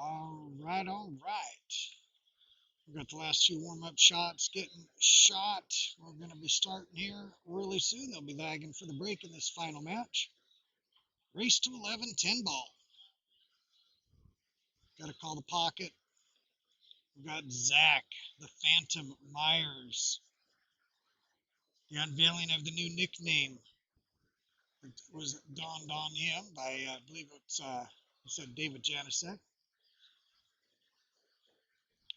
All right, all right. We've got the last few warm-up shots getting shot. We're going to be starting here really soon. They'll be lagging for the break in this final match. Race to 11, 10 ball. Got to call the pocket. We've got Zach, the Phantom Myers. The unveiling of the new nickname was dawned on him by, I believe it's, he said David Janicek.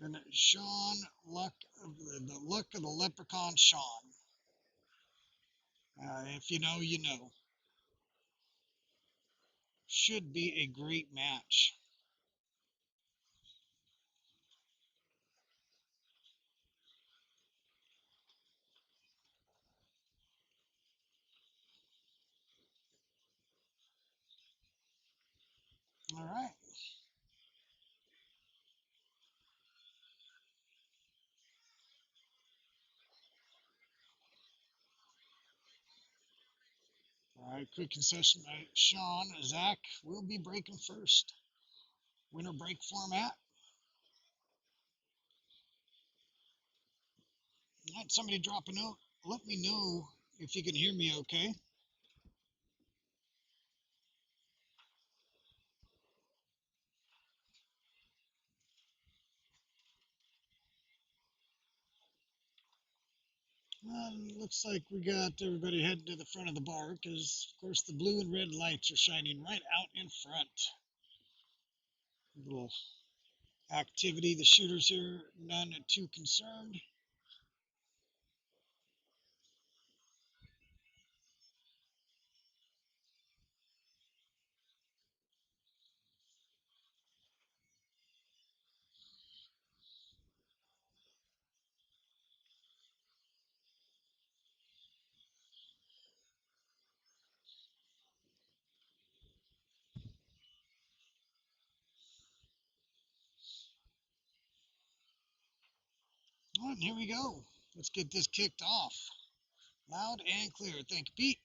And Shawn, the luck of the leprechaun Shawn. If you know, you know. Should be a great match. All right. All right, quick concession by Shawn. Zach will be breaking first. Winner break format. All right, somebody drop a note. Let me know if you can hear me okay. Looks like we got everybody heading to the front of the bar because, of course, the blue and red lights are shining right out in front. A little activity. The shooters here, none too concerned. All right, here we go. Let's get this kicked off. Loud and clear. Thank you, Pete.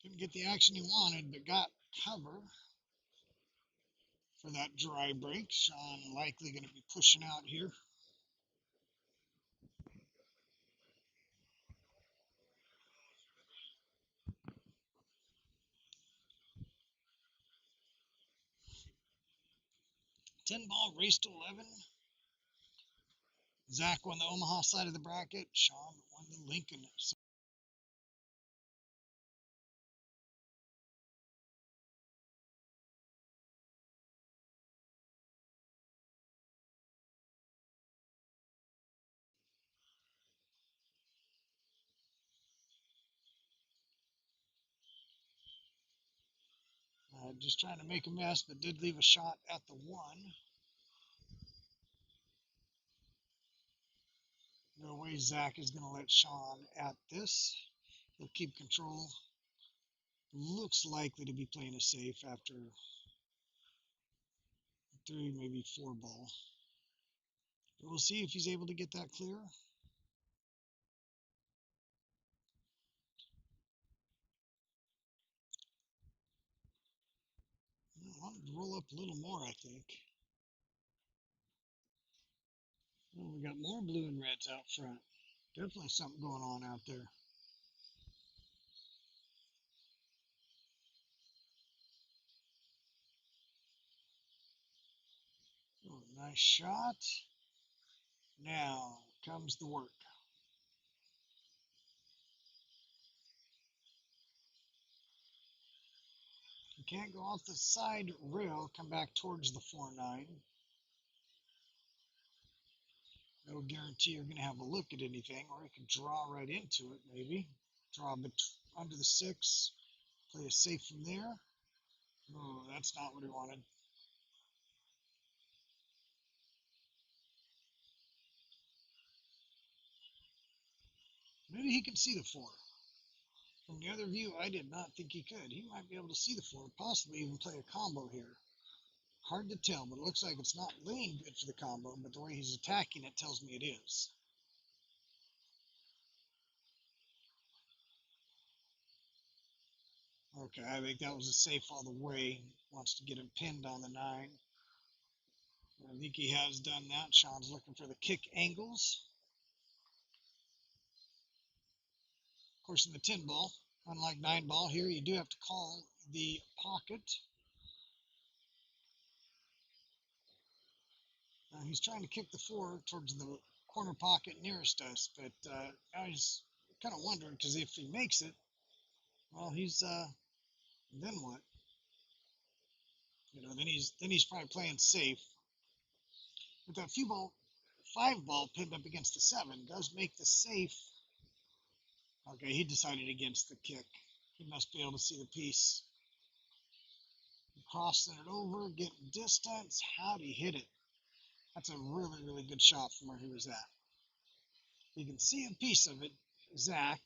Didn't get the action he wanted, but got cover for that dry break. Shawn likely going to be pushing out here. Ten ball race to 11. Zach won the Omaha side of the bracket. Shawn won the Lincoln. Just trying to make a mess, but did leave a shot at the one. No way Zach is going to let Shawn at this. He'll keep control. Looks likely to be playing a safe after 3, maybe 4 ball. But we'll see if he's able to get that clear. I wanted to roll up a little more, I think. Oh, we got more blue and reds out front. Definitely something going on out there. Oh, nice shot. Now comes the work. You can't go off the side rail, come back towards the 4-9. No guarantee you're going to have a look at anything, or you can draw right into it, maybe. Draw under the 6, play a safe from there. Oh, that's not what he wanted. Maybe he can see the 4. From the other view, I did not think he could. He might be able to see the 4, possibly even play a combo here. Hard to tell, but it looks like it's not laying good for the combo, but the way he's attacking it tells me it is. Okay, I think that was a safe all the way. Wants to get him pinned on the 9. I think he has done that. Shawn's looking for the kick angles. Of course, in the 10 ball, unlike 9 ball here, you do have to call the pocket. He's trying to kick the 4 towards the corner pocket nearest us, but now he's kind of wondering, because if he makes it, well, he's then what? Then he's probably playing safe. But that 5 ball pinned up against the 7 does make the safe. Okay, he decided against the kick. He must be able to see the piece. Crossing it over, getting distance. How'd he hit it? That's a really, really good shot from where he was at. You can see a piece of it. Zach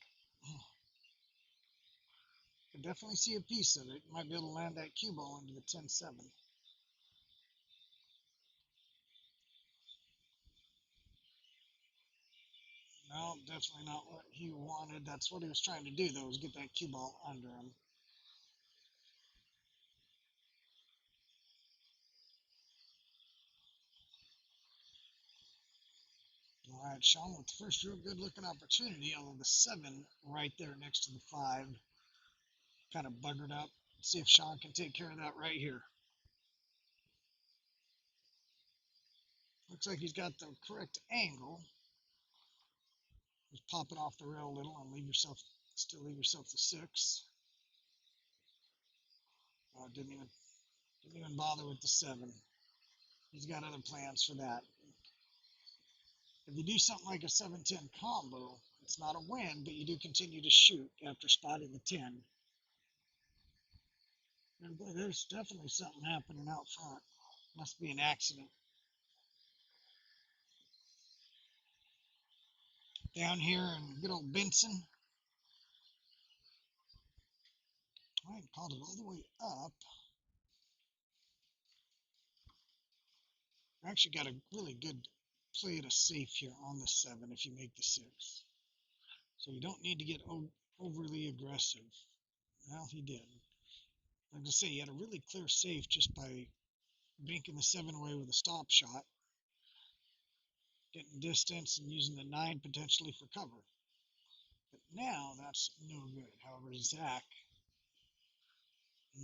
can definitely see a piece of it. Might be able to land that cue ball into the 10-7. No, definitely not what he wanted. That's what he was trying to do, though, was get that cue ball under him. All right, Shawn with the first real good looking opportunity, although the 7 right there next to the 5 kind of buggered up. Let's see if Shawn can take care of that right here. Looks like he's got the correct angle. Just pop it off the rail a little and still leave yourself the 6. Didn't even bother with the 7. He's got other plans for that. If you do something like a 7-10 combo, it's not a win, but you do continue to shoot after spotting the 10. And boy, there's definitely something happening out front. Must be an accident. Down here in good old Benson, I had called it all the way up. I actually got a really good play at a safe here on the 7 if you make the 6. So you don't need to get overly aggressive. Well, he did. Like I say, he had a really clear safe just by banking the 7 away with a stop shot, getting distance and using the 9 potentially for cover. But now that's no good. However, Zach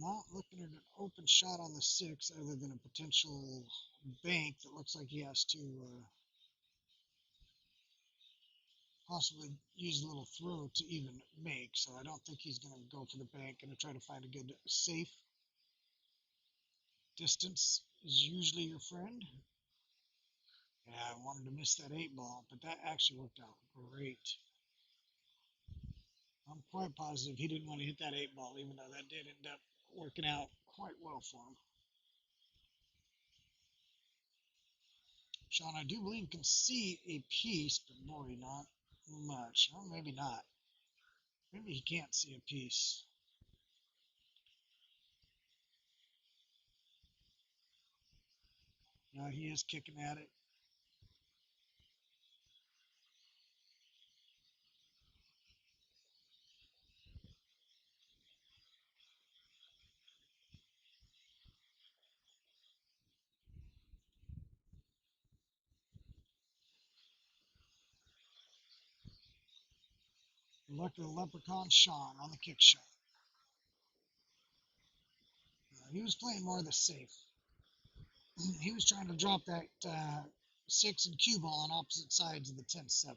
not looking at an open shot on the 6 other than a potential bank that looks like he has to possibly use a little throw to even make. So I don't think he's going to go for the bank. Going to try to find a good safe. Distance is usually your friend. Yeah, I wanted to miss that 8 ball, but that actually worked out great. I'm quite positive he didn't want to hit that 8 ball, even though that did end up working out quite well for him. Shawn, I do believe, can see a piece, but boy, not much. Or maybe not. Maybe he can't see a piece. No, he is kicking at it. Luck of the leprechaun, Shawn, on the kick shot. He was playing more of the safe. He was trying to drop that 6 and cue ball on opposite sides of the 10-7.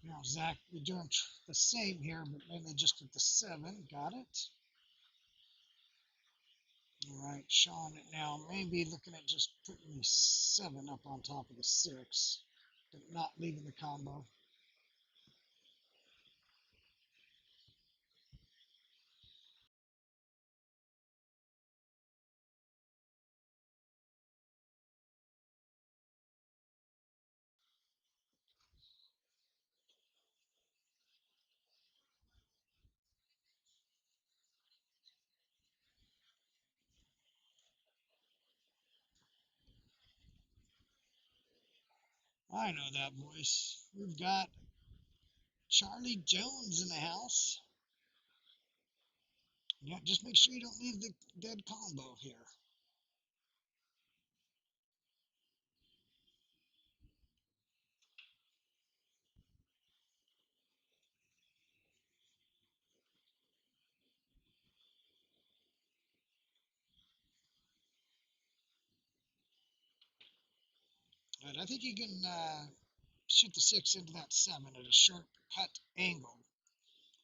Now, Zach, we're doing the same here, but mainly just with the 7. Got it? All right, Shawn now maybe looking at just putting the 7 up on top of the 6, but not leaving the combo. I know that voice. We've got Charlie Jones in the house. Yeah, just make sure you don't leave the dead combo here. And I think you can shoot the 6 into that 7 at a sharp cut angle.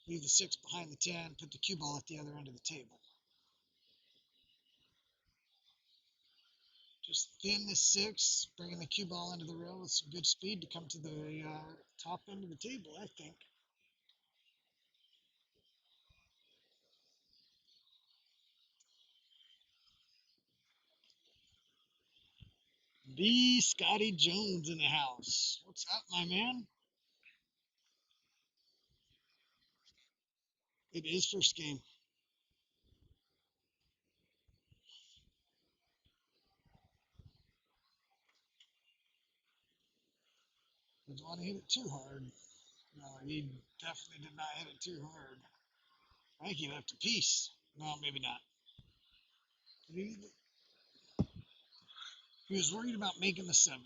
Leave the 6 behind the 10, put the cue ball at the other end of the table. Just thin the 6, bringing the cue ball into the rail with some good speed to come to the top end of the table, I think. The Scotty Jones in the house. What's up, my man? It is first game. Doesn't want to hit it too hard. No, he definitely did not hit it too hard. I think he left a piece. No, maybe not. He, he was worried about making the 7.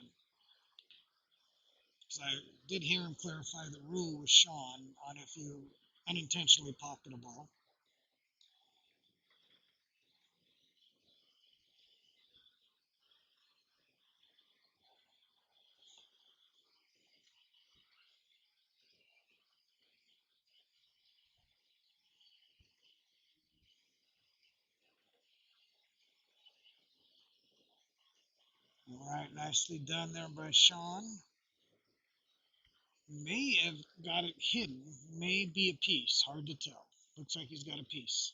Because I did hear him clarify the rule with Shawn on if you unintentionally pocket a ball. All right, nicely done there by Shawn. May have got it hidden. May be a piece. Hard to tell. Looks like he's got a piece.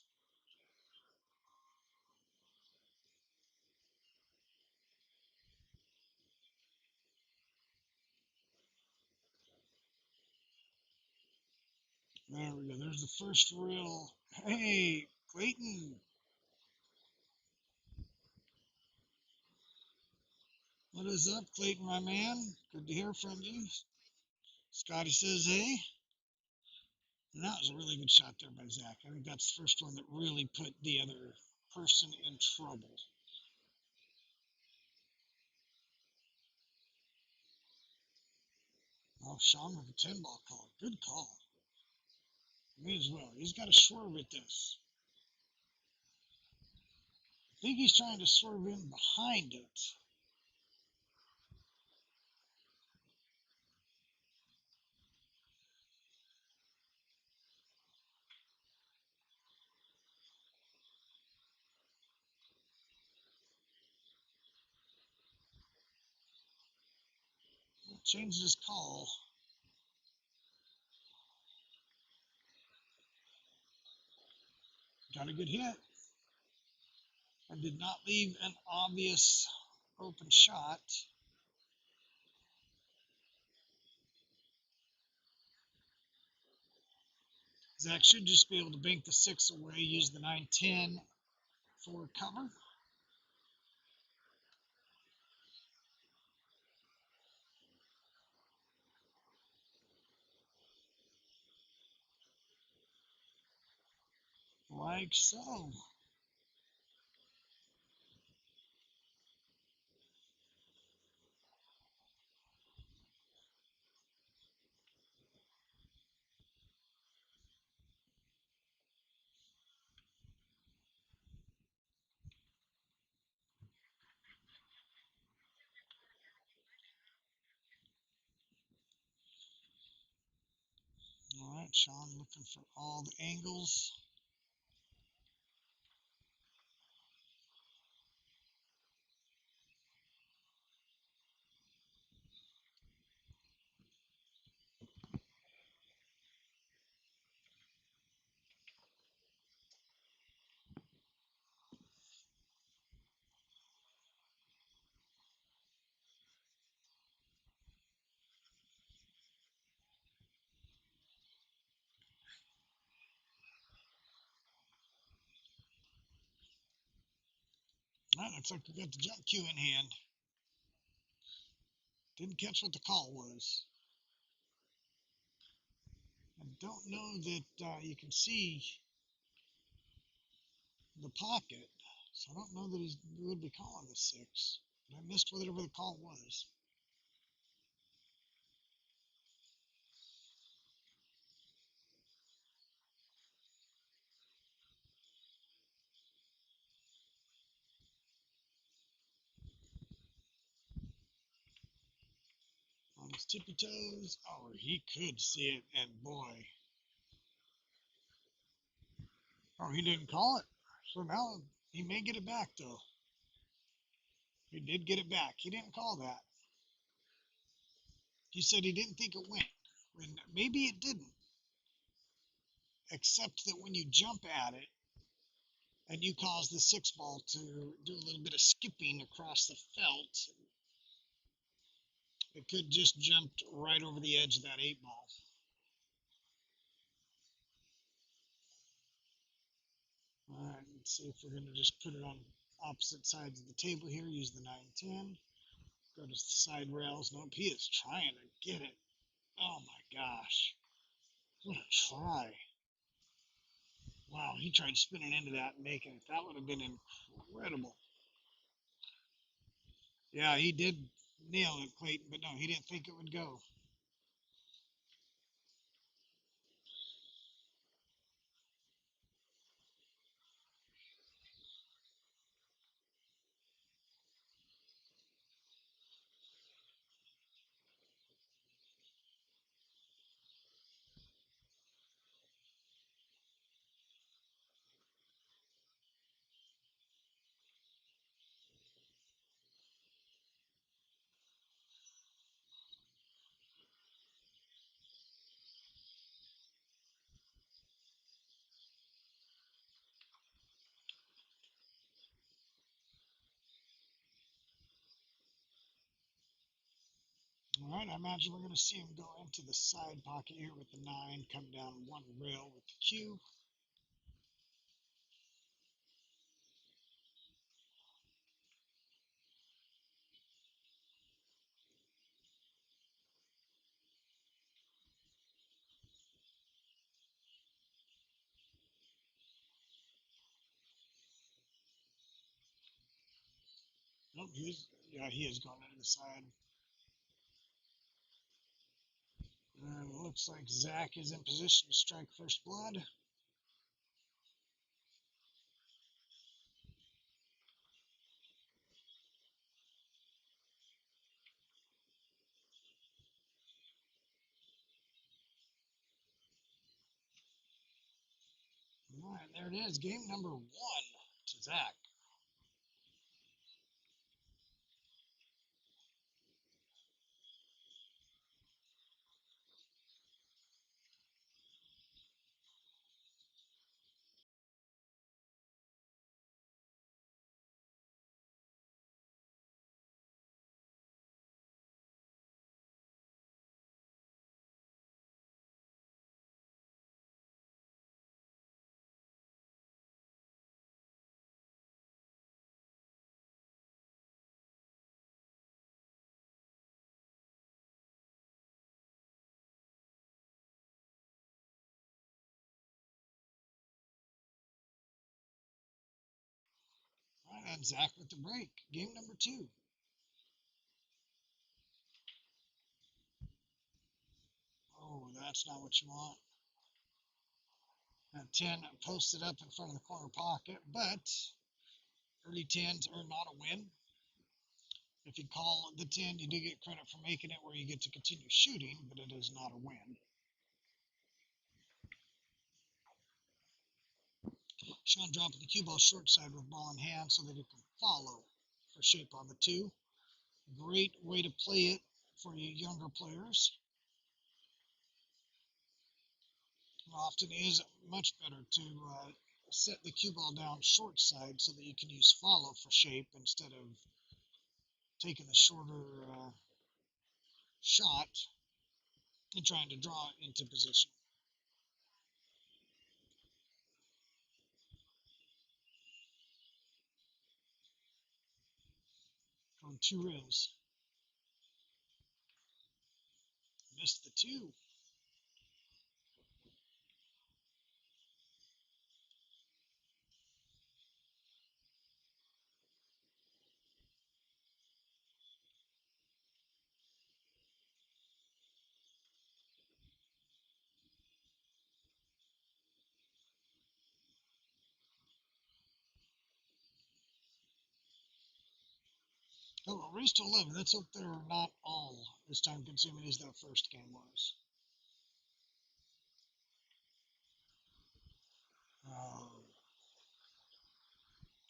There we go. There's the first reel. Hey, Clayton. What is up, Clayton, my man? Good to hear from you. Scotty says, hey. And that was a really good shot there by Zach. I think that's the first one that really put the other person in trouble. Oh, Shawn with a 10 ball call. Good call. May as well. He's got to swerve at this. I think he's trying to swerve in behind it. Changed his call. Got a good hit. I did not leave an obvious open shot. Zach should just be able to bank the 6 away, use the 9-10 for cover. Like so. All right, Shawn looking for all the angles. All right, looks like we got the jump cue in hand. Didn't catch what the call was. I don't know that you can see the pocket, so I don't know that he would be calling the 6. But I missed whatever the call was. On his tippy toes. Oh, he could see it, and boy. Oh, he didn't call it. So now he may get it back, though. He did get it back. He didn't call that. He said he didn't think it went. And maybe it didn't, except that when you jump at it and you cause the 6 ball to do a little bit of skipping across the felt, it could just jumped right over the edge of that 8 ball. All right, let's see if we're going to just put it on opposite sides of the table here. Use the 9-10. Go to the side rails. Nope, he is trying to get it. Oh my gosh. What a try. Wow, he tried spinning into that and making it. That would have been incredible. Yeah, he did nail it, Clayton, but no, he didn't think it would go. All right, I imagine we're going to see him go into the side pocket here with the 9, come down one rail with the cue. Nope, he is going into the side. And it looks like Zach is in position to strike first blood. All right, there it is. Game number 1 to Zach. All right, and Zach with the break. Game number 2. Oh, that's not what you want. That 10 posted up in front of the corner pocket, but early 10s are not a win. If you call the 10, you do get credit for making it where you get to continue shooting, but it is not a win. Shawn dropping the cue ball short side with ball in hand so that it can follow for shape on the 2. Great way to play it for you younger players. It often is much better to set the cue ball down short side so that you can use follow for shape instead of taking the shorter shot and trying to draw it into position. On 2 rails. Missed the two. Oh, race to 11. Let's hope they're not all as time consuming as that first game was.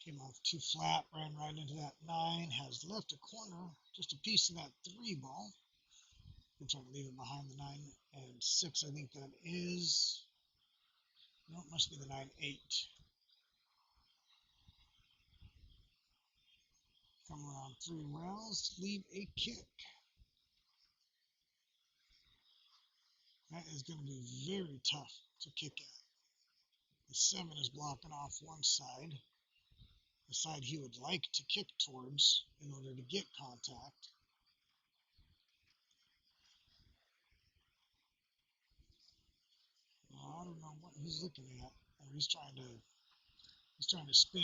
Came off too flat, ran right into that 9, has left a corner, just a piece of that 3 ball. I'm trying to leave it behind the 9 and 6, I think that is. No, it must be the 9-8. Come around 3 rails, leave a kick. That is going to be very tough to kick at. The 7 is blocking off one side, the side he would like to kick towards in order to get contact. I don't know what he's looking at. He's trying to spin.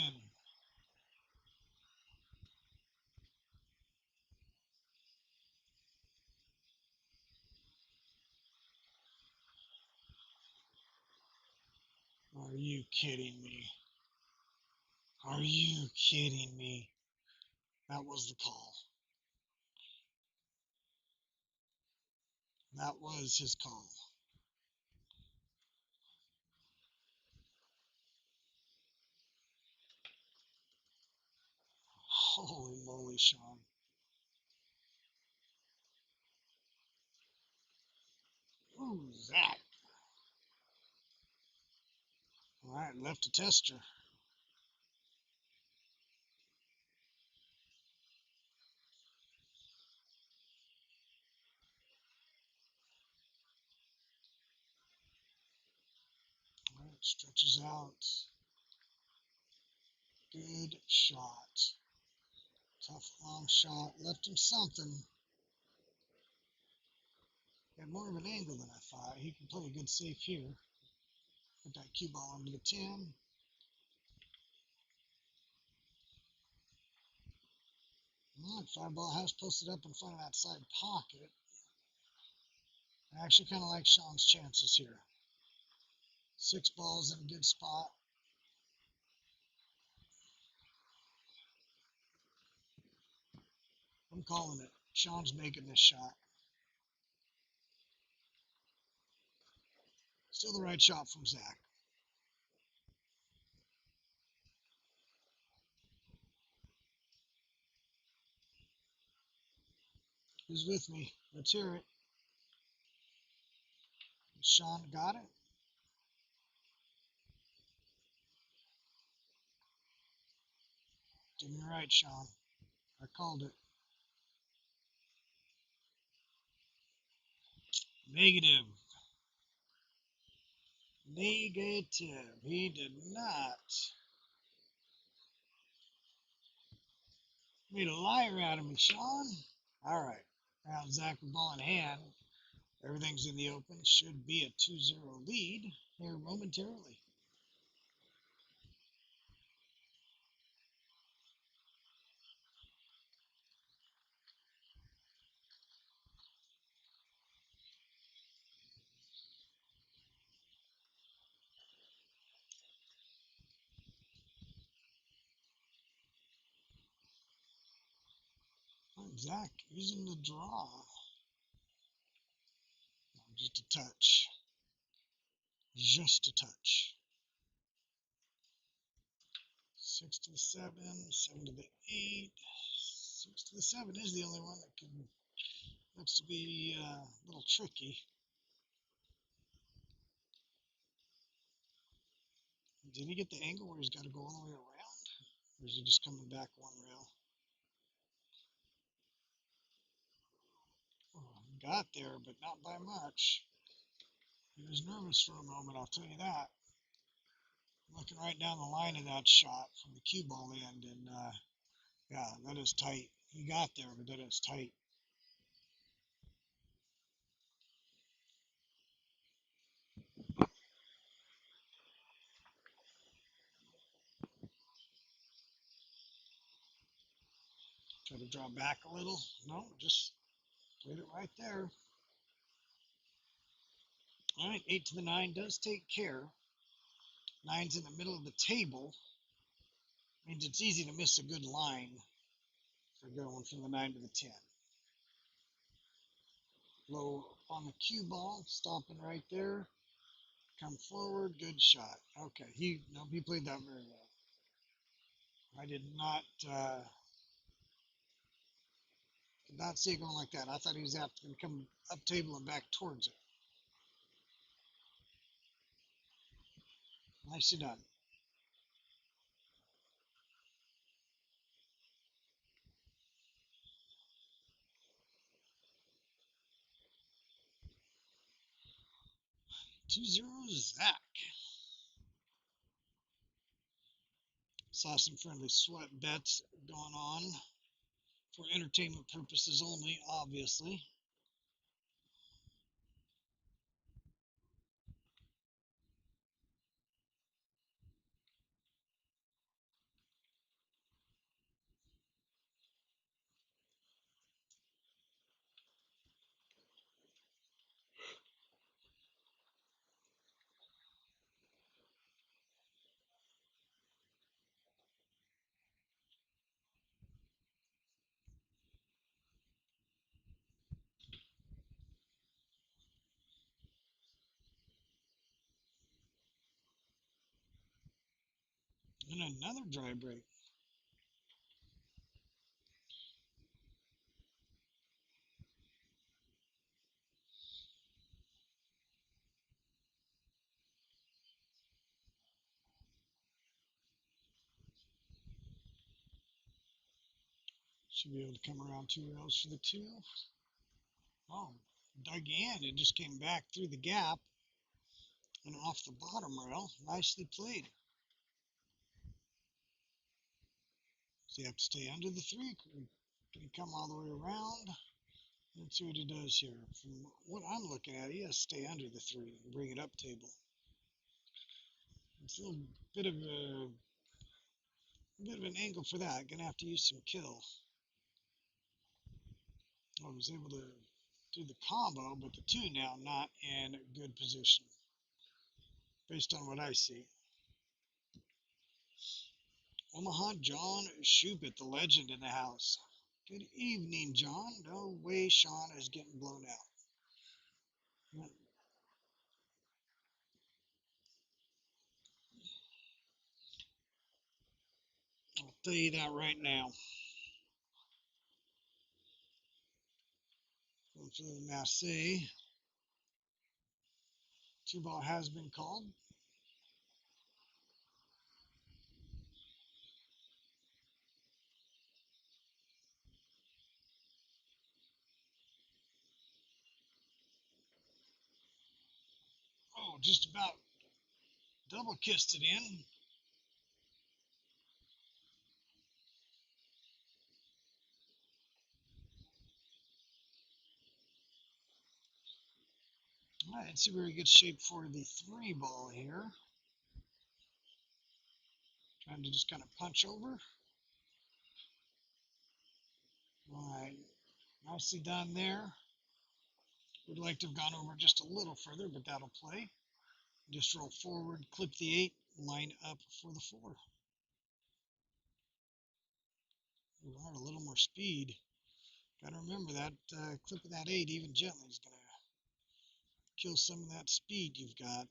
Are you kidding me? Are you kidding me? That was the call. That was his call. Holy moly, Shawn. Ooh, that. All right, left a tester. All right, stretches out. Good shot. Tough long shot. Left him something. Had more of an angle than I thought. He can play a good safe here. Put that cue ball into the 10. Well, that 5 ball has posted up in front of that side pocket. I actually kind of like Shawn's chances here. 6 balls in a good spot. I'm calling it. Shawn's making this shot. Still the right shot from Zach. Who's with me? Let's hear it. Shawn got it. Give me right, Shawn. I called it. Negative. Negative. He did not. Made a liar out of me, Shawn. All right. Now Zach with ball in hand. Everything's in the open. Should be a 2-0 lead here momentarily. Zach using the draw. Just a touch. Just a touch. 6 to the 7, 7 to the 8. 6 to the 7 is the only one that can looks to be a little tricky. Did he get the angle where he's got to go all the way around? Or is he just coming back one rail? Oh, got there, but not by much. He was nervous for a moment, I'll tell you that. Looking right down the line of that shot from the cue ball end, and yeah, that is tight. He got there, but that is tight. Try to draw back a little. No, just played it right there. All right, 8 to the 9 does take care. 9's in the middle of the table. Means it's easy to miss a good line for going from the 9 to the 10. Low on the cue ball, stopping right there. Come forward, good shot. Okay, he played that very well. I did not see it going like that. I thought he was going to come up table and back towards it. Nicely done. Two zero Zach. Saw some friendly sweat bets going on for entertainment purposes only, obviously. And another dry break. Should be able to come around 2 rails for the 2. Oh, dug in. It just came back through the gap and off the bottom rail. Nicely played. So you have to stay under the 3. Can he come all the way around? Let's see what he does here. From what I'm looking at, he has to stay under the 3 and bring it up table. It's a little bit of an angle for that. Gonna have to use some kill. I was able to do the combo, but the 2 now not in good position, based on what I see. Omaha John Schubert, the legend in the house. Good evening, John. No way Shawn is getting blown out. I'll tell you that right now. Going for the Massey. 2 ball has been called. Oh, just about double kissed it in. All right, let's see where he gets shape for the 3 ball here. Trying to just kind of punch over. All right, nicely done there. Would like to have gone over just a little further, but that'll play. Just roll forward, clip the 8, line up for the 4. We'll a little more speed. Got to remember that clipping that 8 even gently is going to kill some of that speed you've got.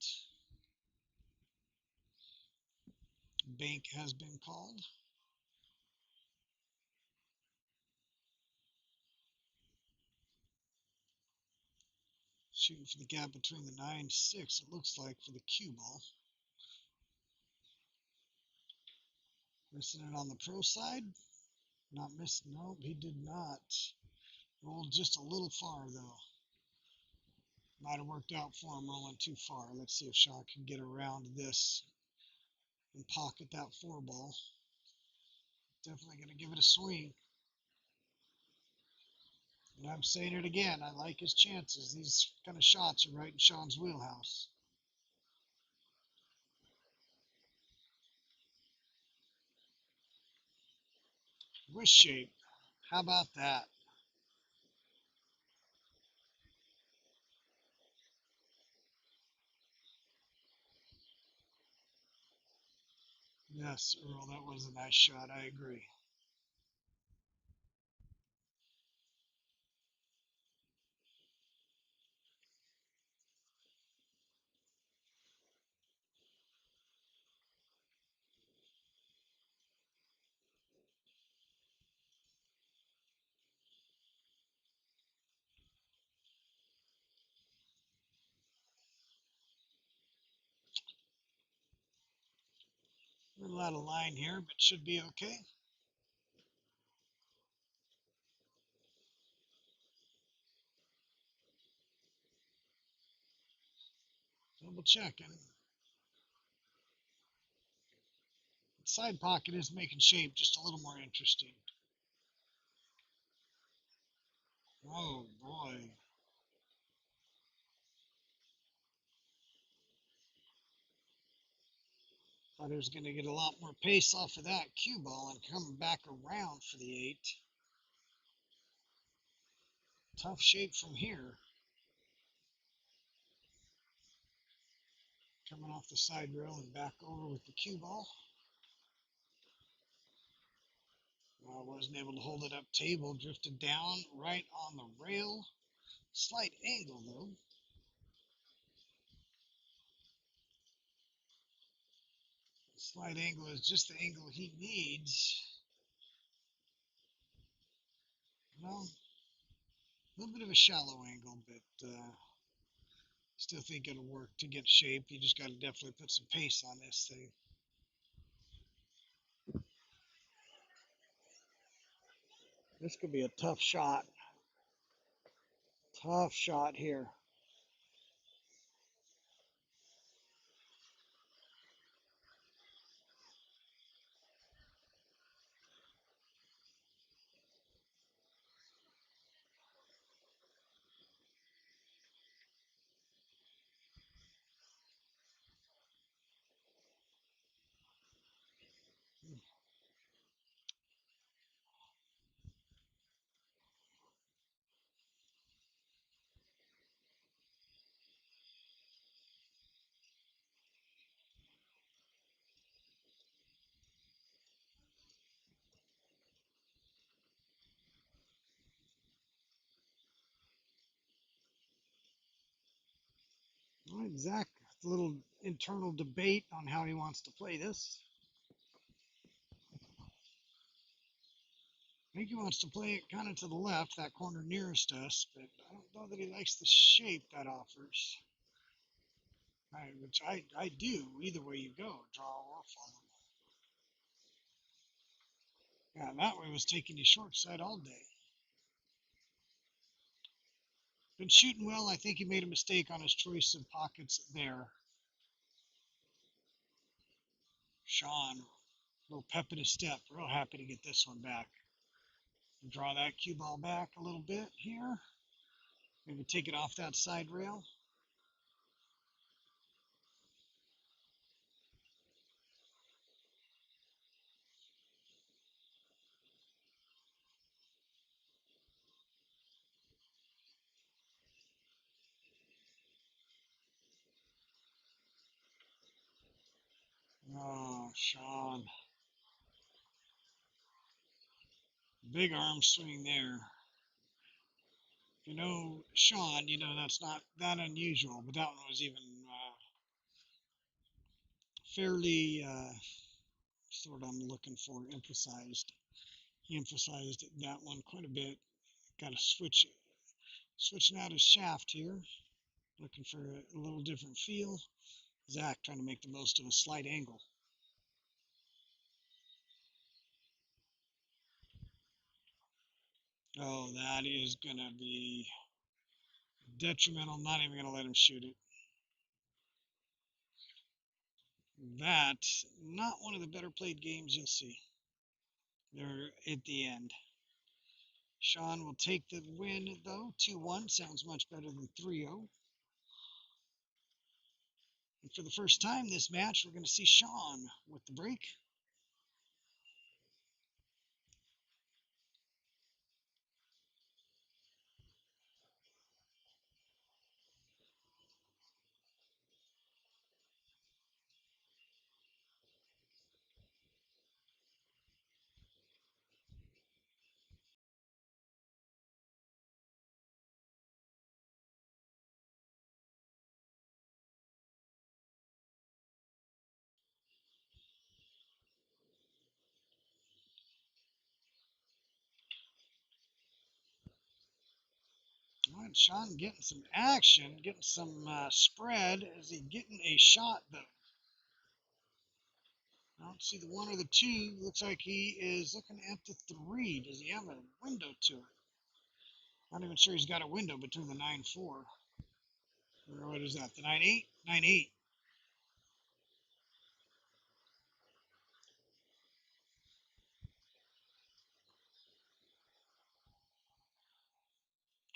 Bank has been called. Shooting for the gap between the 9-6, it looks like, for the cue ball. Missing it on the pro side. Not missing. No, he did not. Rolled just a little far, though. Might have worked out for him rolling too far. Let's see if Shawn can get around this and pocket that 4 ball. Definitely going to give it a swing. And I'm saying it again, I like his chances. These kind of shots are right in Shawn's wheelhouse. With shape. How about that? Yes, Earl, that was a nice shot. I agree. A little out of line here, but should be okay. Double checking. Side pocket is making shape just a little more interesting. Oh boy. Thought he was going to get a lot more pace off of that cue ball and come back around for the 8. Tough shape from here. Coming off the side rail and back over with the cue ball. Well, wasn't able to hold it up table. Drifted down right on the rail. Slight angle though. Slight angle is just the angle he needs. Well, a little bit of a shallow angle, but still think it'll work to get shape. You just got to definitely put some pace on this thing. This could be a tough shot. Tough shot here. All right, Zach, a little internal debate on how he wants to play this. I think he wants to play it kind of to the left, that corner nearest us, but I don't know that he likes the shape that offers. Which I do, either way you go, draw or follow. Yeah, that way was taking you short side all day. Been shooting well. I think he made a mistake on his choice of pockets there. Shawn, a little pep in his step. Real happy to get this one back. Draw that cue ball back a little bit here. Maybe take it off that side rail. Oh, Shawn. Big arm swing there. You know, Shawn, you know, that's not that unusual, but that one was even fairly, sort of I'm looking for, emphasized. He emphasized that one quite a bit. Got to switching out his shaft here. Looking for a little different feel. Zach trying to make the most of a slight angle. Oh, that is going to be detrimental. Not even going to let him shoot it. That's not one of the better played games you'll see. They're at the end. Shawn will take the win, though. 2-1 sounds much better than 3-0. And for the first time this match, we're going to see Shawn with the break. Shawn getting some action, getting some spread. Is he getting a shot, though? I don't see the 1 or the 2. Looks like he is looking at the 3. Does he have a window to it? Not even sure he's got a window between the 9-4. Or what is that? The 9-8? 9-8.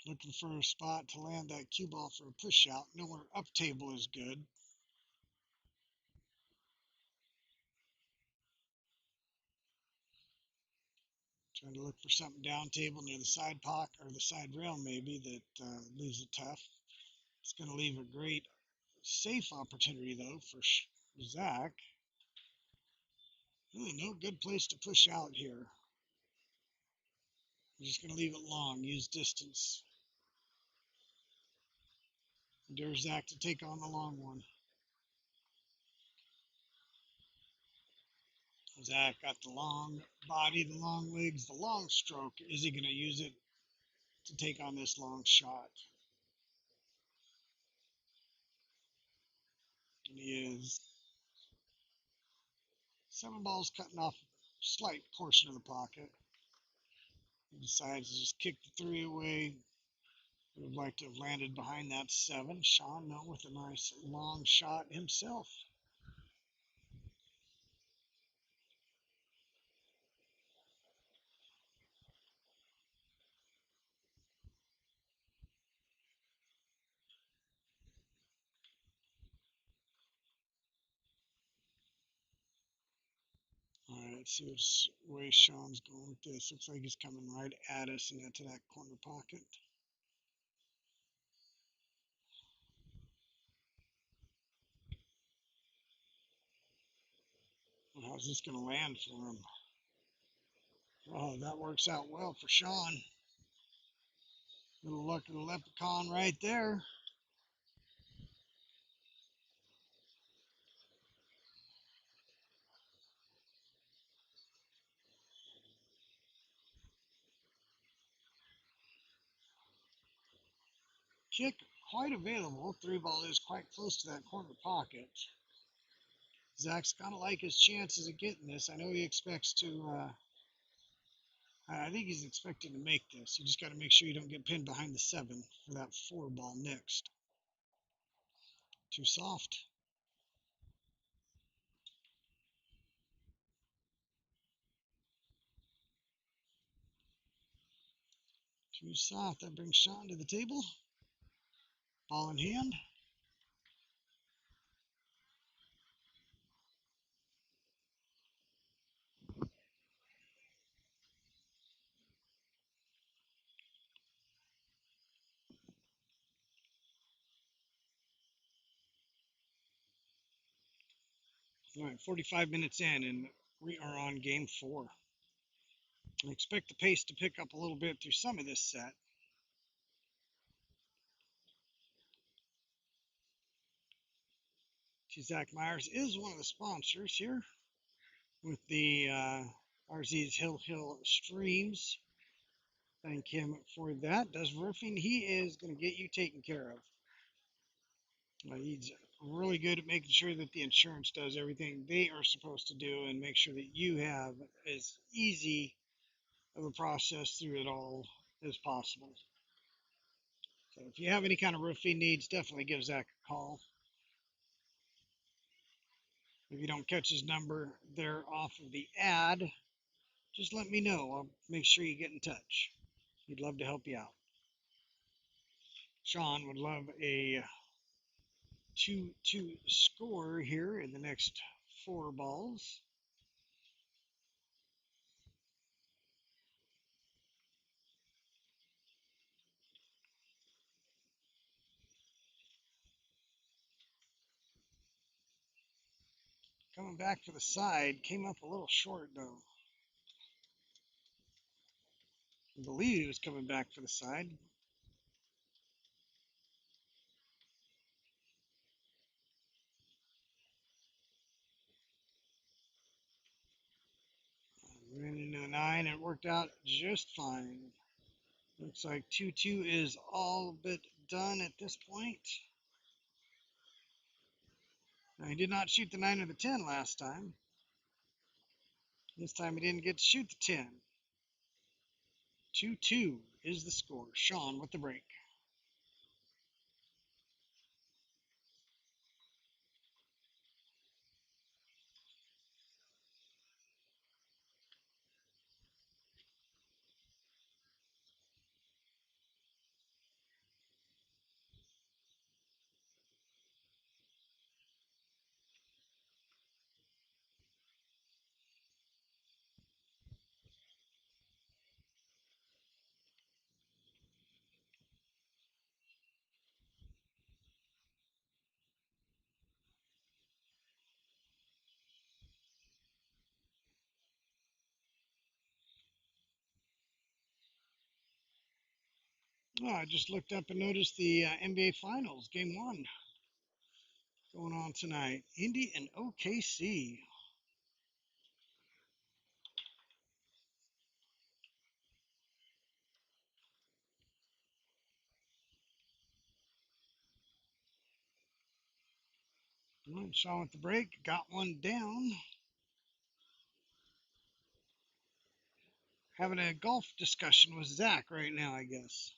Looking for a spot to land that cue ball for a push out. Nowhere up table is good. Trying to look for something down table near the side pocket or the side rail maybe that leaves it tough. It's going to leave a great safe opportunity though for Zach. Really no good place to push out here. I'm just going to leave it long, use distance. Dare Zach to take on the long one. Zach got the long body, the long legs, the long stroke. Is he going to use it to take on this long shot? And he is. 7 balls cutting off a slight portion of the pocket. He decides to just kick the 3 away. Would like to have landed behind that 7. Shawn, though, with a nice long shot himself. All right, let's see which way Shawn's going with this. Looks like he's coming right at us and into that corner pocket. Well, how's this going to land for him? Oh, that works out well for Shawn. Little luck of the leprechaun right there. Kick quite available. 3 ball is quite close to that corner pocket. Zach's got to like his chances of getting this. I know he expects to, I think he's expecting to make this. You just got to make sure you don't get pinned behind the 7 for that 4 ball next. Too soft. Too soft. That brings Shawn to the table. Ball in hand. All right, 45 minutes in, and we are on game 4. I expect the pace to pick up a little bit through some of this set. Zach Myers is one of the sponsors here with the RZ's Hill Streams. Thank him for that. Does roofing. He is going to get you taken care of. He's really good at making sure that the insurance does everything they are supposed to do and make sure that you have as easy of a process through it all as possible. So if you have any kind of roofing needs, definitely give Zach a call. If you don't catch his number there off of the ad, just let me know. I'll make sure you get in touch. He'd love to help you out. Shawn would love a 2-2 score here in the next 4 balls. Coming back for the side, came up a little short though. I believe he was coming back for the side. Ran into a 9 and it worked out just fine. Looks like 2-2 is all but done at this point. Now, he did not shoot the 9 or the 10 last time. This time he didn't get to shoot the 10. 2-2 is the score. Shawn with the break. Oh, I just looked up and noticed the NBA Finals, Game 1, going on tonight. Indy and OKC. Shawn with the break, got one down. Having a golf discussion with Zach right now, I guess.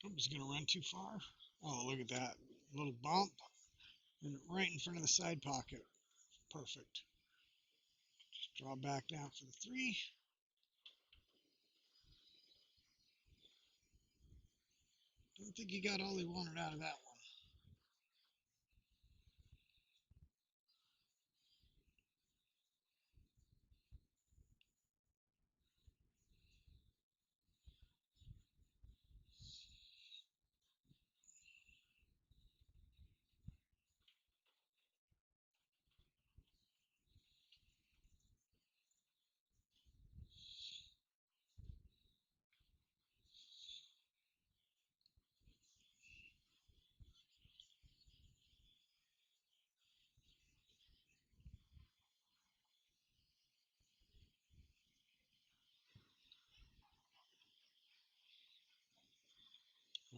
I'm just going to run too far. Oh, look at that. Little bump. And right in front of the side pocket. Perfect. Just draw back now for the 3. Don't think he got all he wanted out of that one.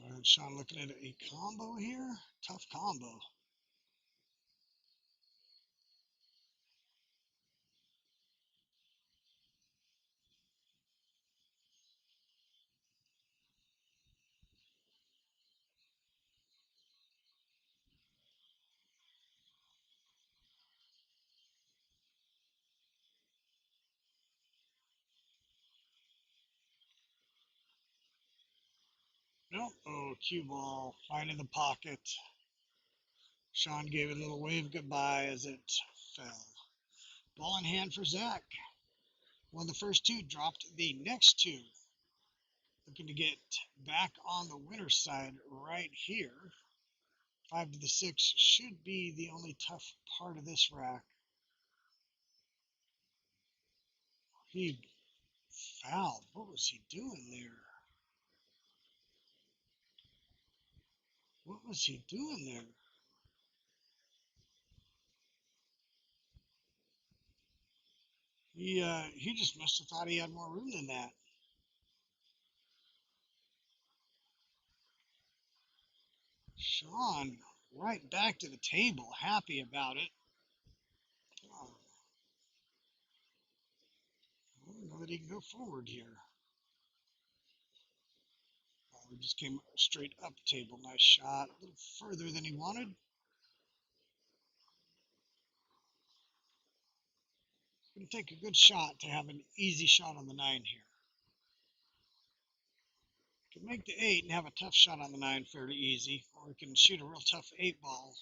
All right, Shawn looking at a combo here. Tough combo. Nope. Oh, cue ball. Right in the pocket. Shawn gave it a little wave goodbye as it fell. Ball in hand for Zach. Won the first 2, dropped the next 2. Looking to get back on the winner's side right here. 5 to the 6 should be the only tough part of this rack. He fouled. What was he doing there? What was he doing there? He just must have thought he had more room than that. Shawn right back to the table, happy about it. Oh, I don't know that he can go forward here. Oh, he just came straight up table. Nice shot. A little further than he wanted. Going to take a good shot to have an easy shot on the 9 here. Can make the 8 and have a tough shot on the 9 fairly easy, or we can shoot a real tough 8 ball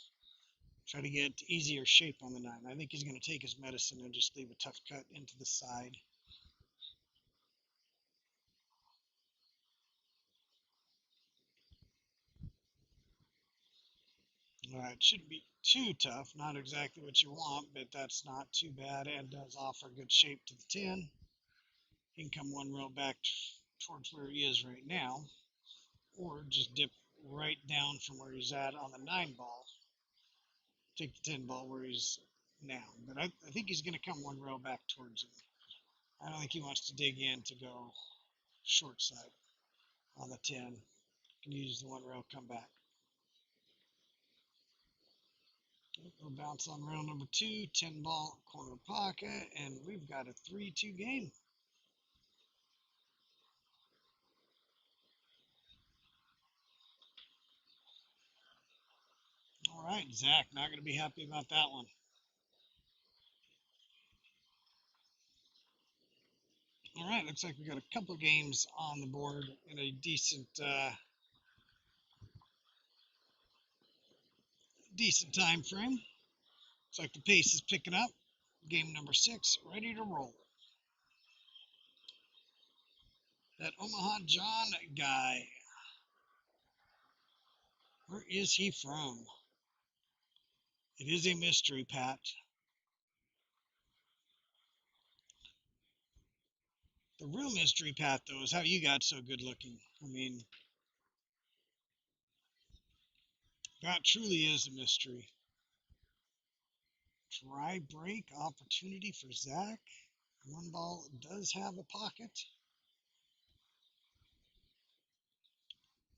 Try to get easier shape on the 9. I think he's going to take his medicine and just leave a tough cut into the side. All right, shouldn't be too tough. Not exactly what you want, but that's not too bad and does offer good shape to the 10. He can come one row back towards where he is right now, or just dip right down from where he's at on the 9 ball. Take the 10 ball where he's now. But I think he's going to come one row back towards him. I don't think he wants to dig in to go short side on the 10. Can use the one row, come back. We'll bounce on round number 2, 10 ball corner pocket, and we've got a 3-2 game. All right, Zach, not going to be happy about that one. All right, looks like we got a couple games on the board in a decent time frame. Looks like the pace is picking up. Game number 6, ready to roll. That Omaha John guy. Where is he from? It is a mystery, Pat. The real mystery, Pat, though, is how you got so good looking. I mean, that truly is a mystery. Dry break opportunity for Zach. One ball does have a pocket.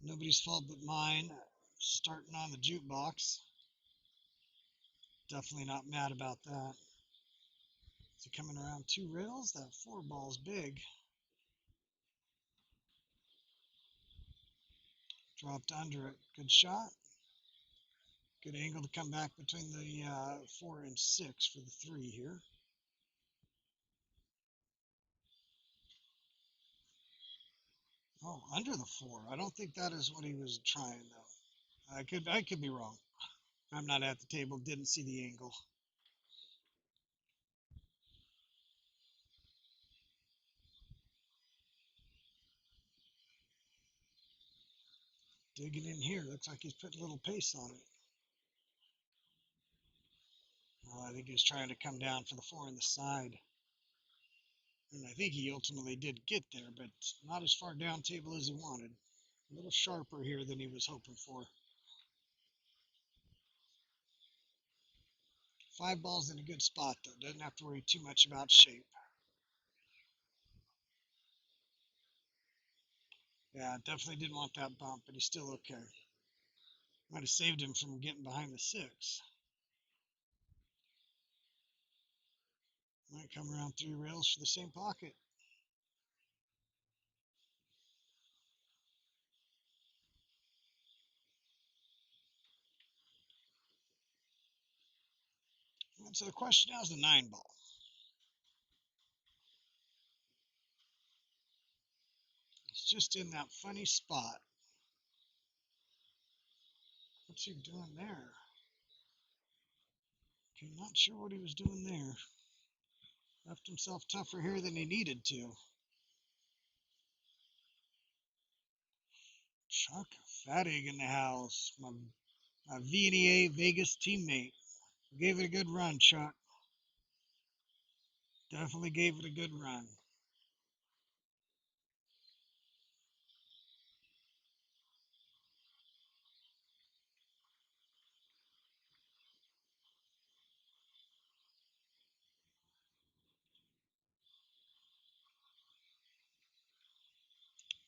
Nobody's fault but mine. Starting on the jukebox. Definitely not mad about that. So coming around 2 rails, that 4 ball's big. Dropped under it. Good shot. Good angle to come back between the 4 and 6 for the 3 here. Oh, under the 4. I don't think that is what he was trying, though. I could be wrong. I'm not at the table. Didn't see the angle. Digging in here. Looks like he's putting a little pace on it. I think he was trying to come down for the 4 in the side. And I think he ultimately did get there, but not as far down table as he wanted. A little sharper here than he was hoping for. 5 balls in a good spot, though. Doesn't have to worry too much about shape. Yeah, definitely didn't want that bump, but he's still okay. Might have saved him from getting behind the 6. Might come around 3 rails for the same pocket. And so the question now is the 9 ball. It's just in that funny spot. What's he doing there? Okay, not sure what he was doing there. Left himself tougher here than he needed to. Chuck Fattig in the house. My VNEA Vegas teammate. Gave it a good run, Chuck. Definitely gave it a good run.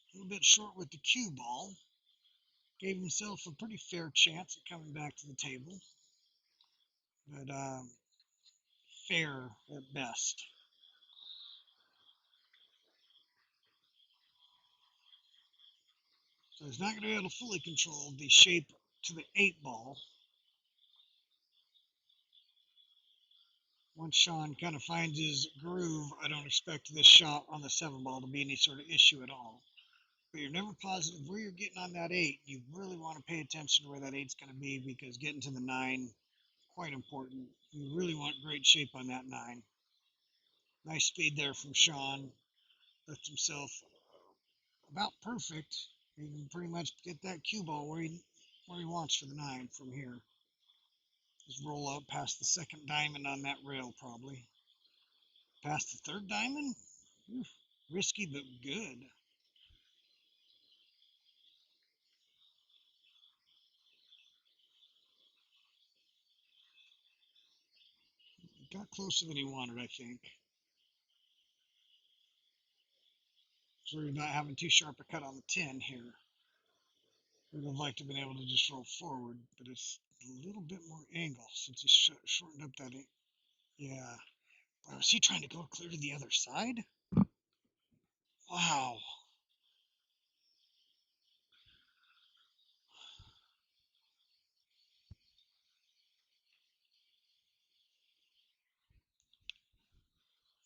A little bit short with the cue ball. Gave himself a pretty fair chance at coming back to the table. But fair at best. So he's not going to be able to fully control the shape to the 8 ball. Once Shawn kind of finds his groove, I don't expect this shot on the 7 ball to be any sort of issue at all. But you're never positive where you're getting on that 8. You really want to pay attention to where that 8's going to be, because getting to the 9 quite important. You really want great shape on that 9. Nice speed there from Shawn. Left himself about perfect. He can pretty much get that cue ball where he wants for the 9 from here. Just roll up past the second diamond on that rail, probably. Past the third diamond? Oof, risky but good. Got closer than he wanted, I think. So we're not having too sharp a cut on the 10 here. Would have liked to have been able to just roll forward, but it's a little bit more angle since he shortened up that. Yeah. Was he trying to go clear to the other side? Wow.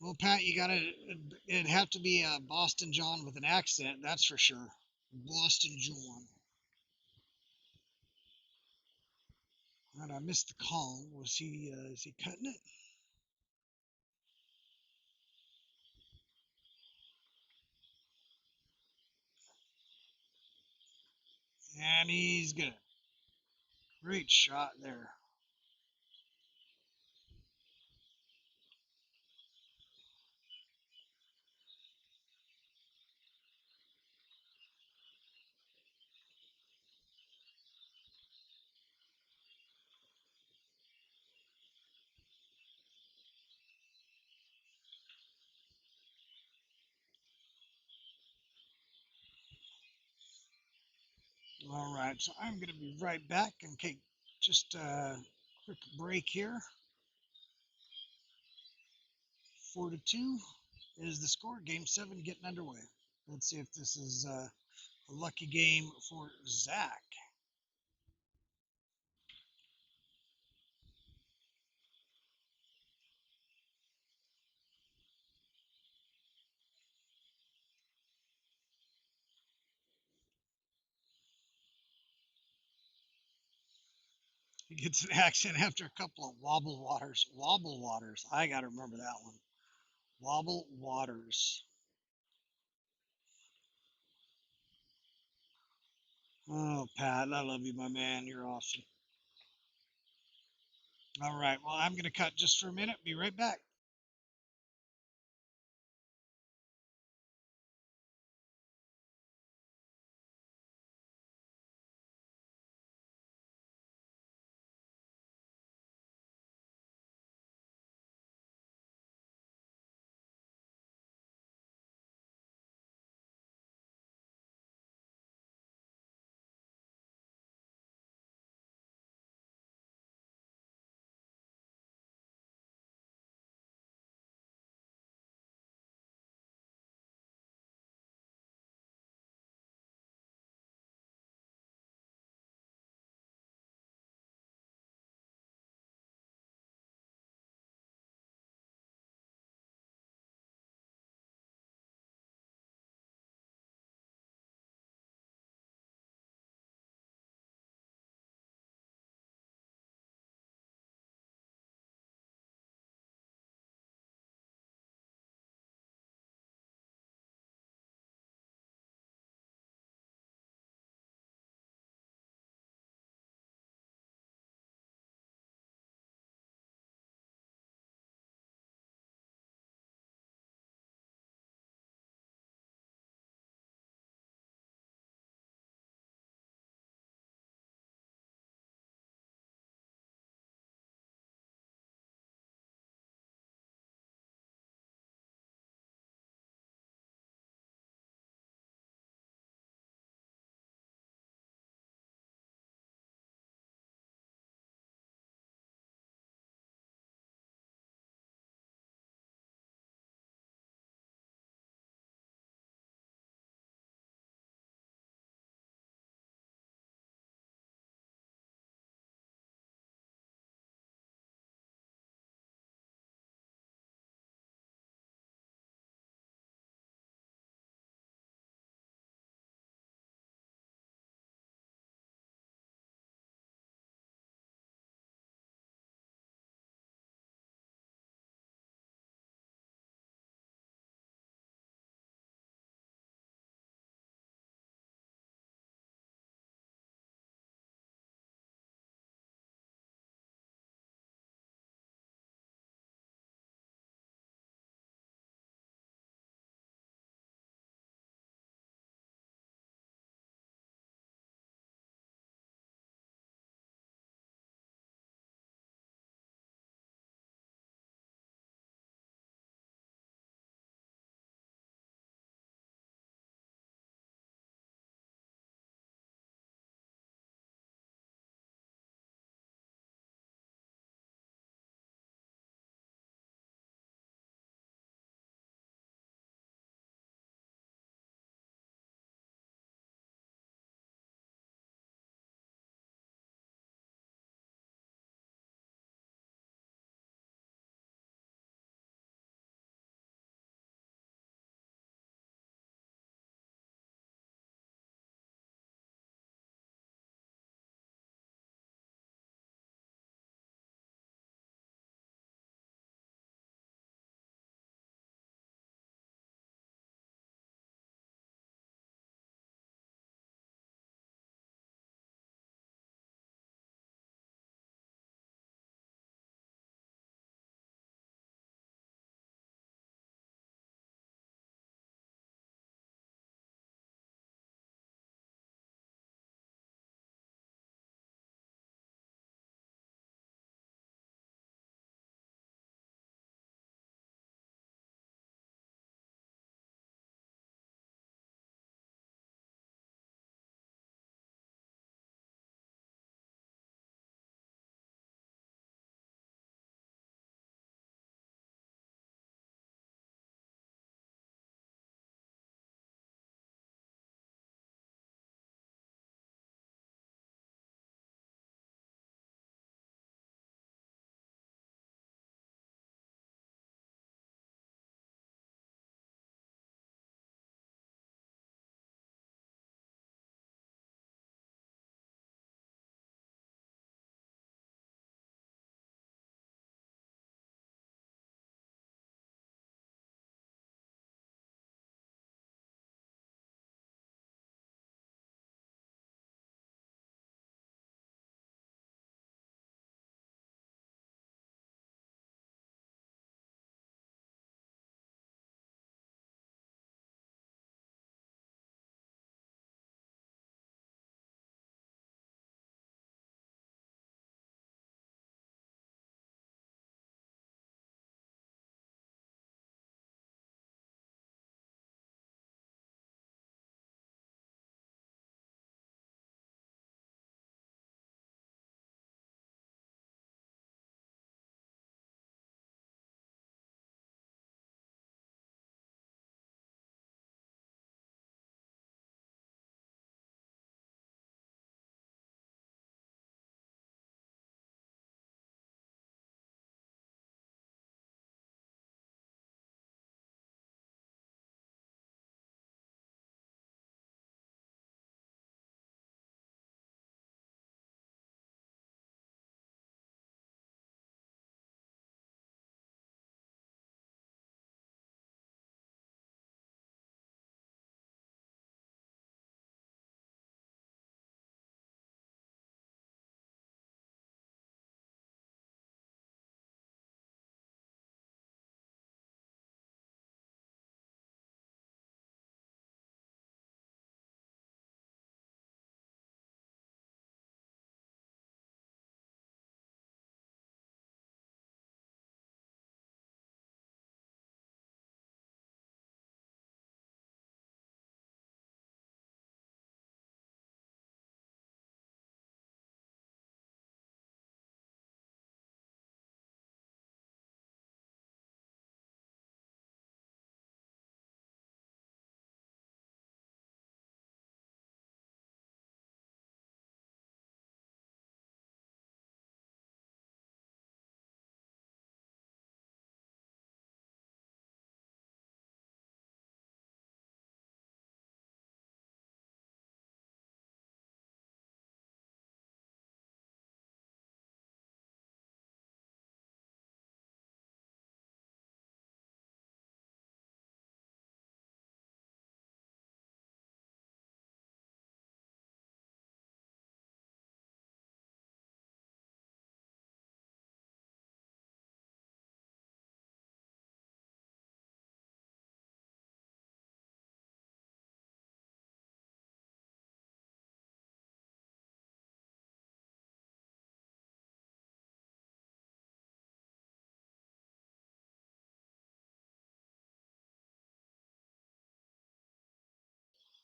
Well, Pat, it'd have to be a Boston John with an accent, that's for sure. Boston John. And I missed the call. Is he cutting it? And he's good. Great shot there. All right, so I'm going to be right back and take just a quick break here. 4-2 is the score. Game 7 getting underway. Let's see if this is a lucky game for Zach. He gets an accent after a couple of wobble waters. Wobble waters. I got to remember that one. Wobble waters. Oh, Pat, I love you, my man. You're awesome. All right. Well, I'm going to cut just for a minute. Be right back.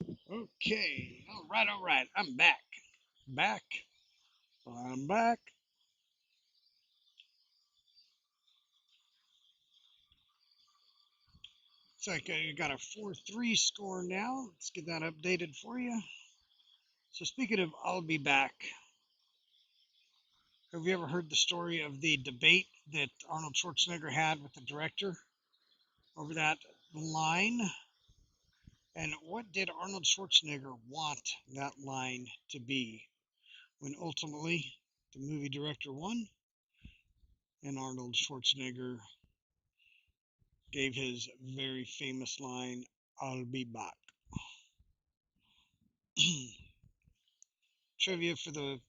Okay, all right. I'm back. Back. I'm back. It's like I got a 4-3 score now. Let's get that updated for you. So speaking of I'll be back, have you ever heard the story of the debate that Arnold Schwarzenegger had with the director over that line? And what did Arnold Schwarzenegger want that line to be when ultimately the movie director won and Arnold Schwarzenegger gave his very famous line, I'll be back. Trivia for the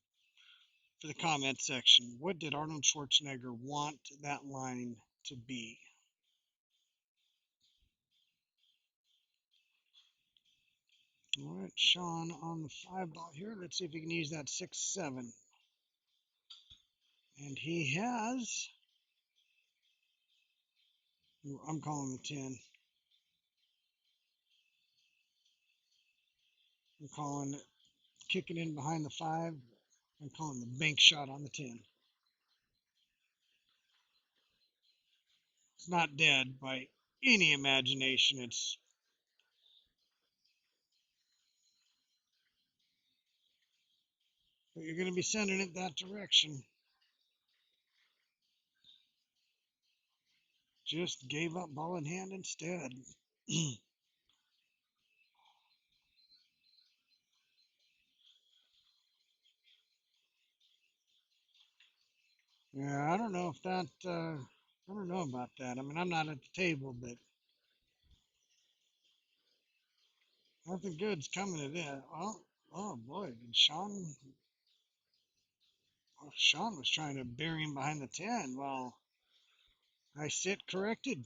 comment section. What did Arnold Schwarzenegger want that line to be? All right, Shawn on the 5 ball here. Let's see if he can use that 6-7. And he has. I'm calling the 10. I'm calling it kicking in behind the 5. I'm calling the bank shot on the 10. It's not dead by any imagination. But you're going to be sending it that direction. Just gave up ball in hand instead. Yeah, I don't know if that. I don't know about that. I mean, I'm not at the table, but nothing good's coming of this. Oh boy, did Shawn? Oh, Shawn was trying to bury him behind the 10. Well, I sit corrected.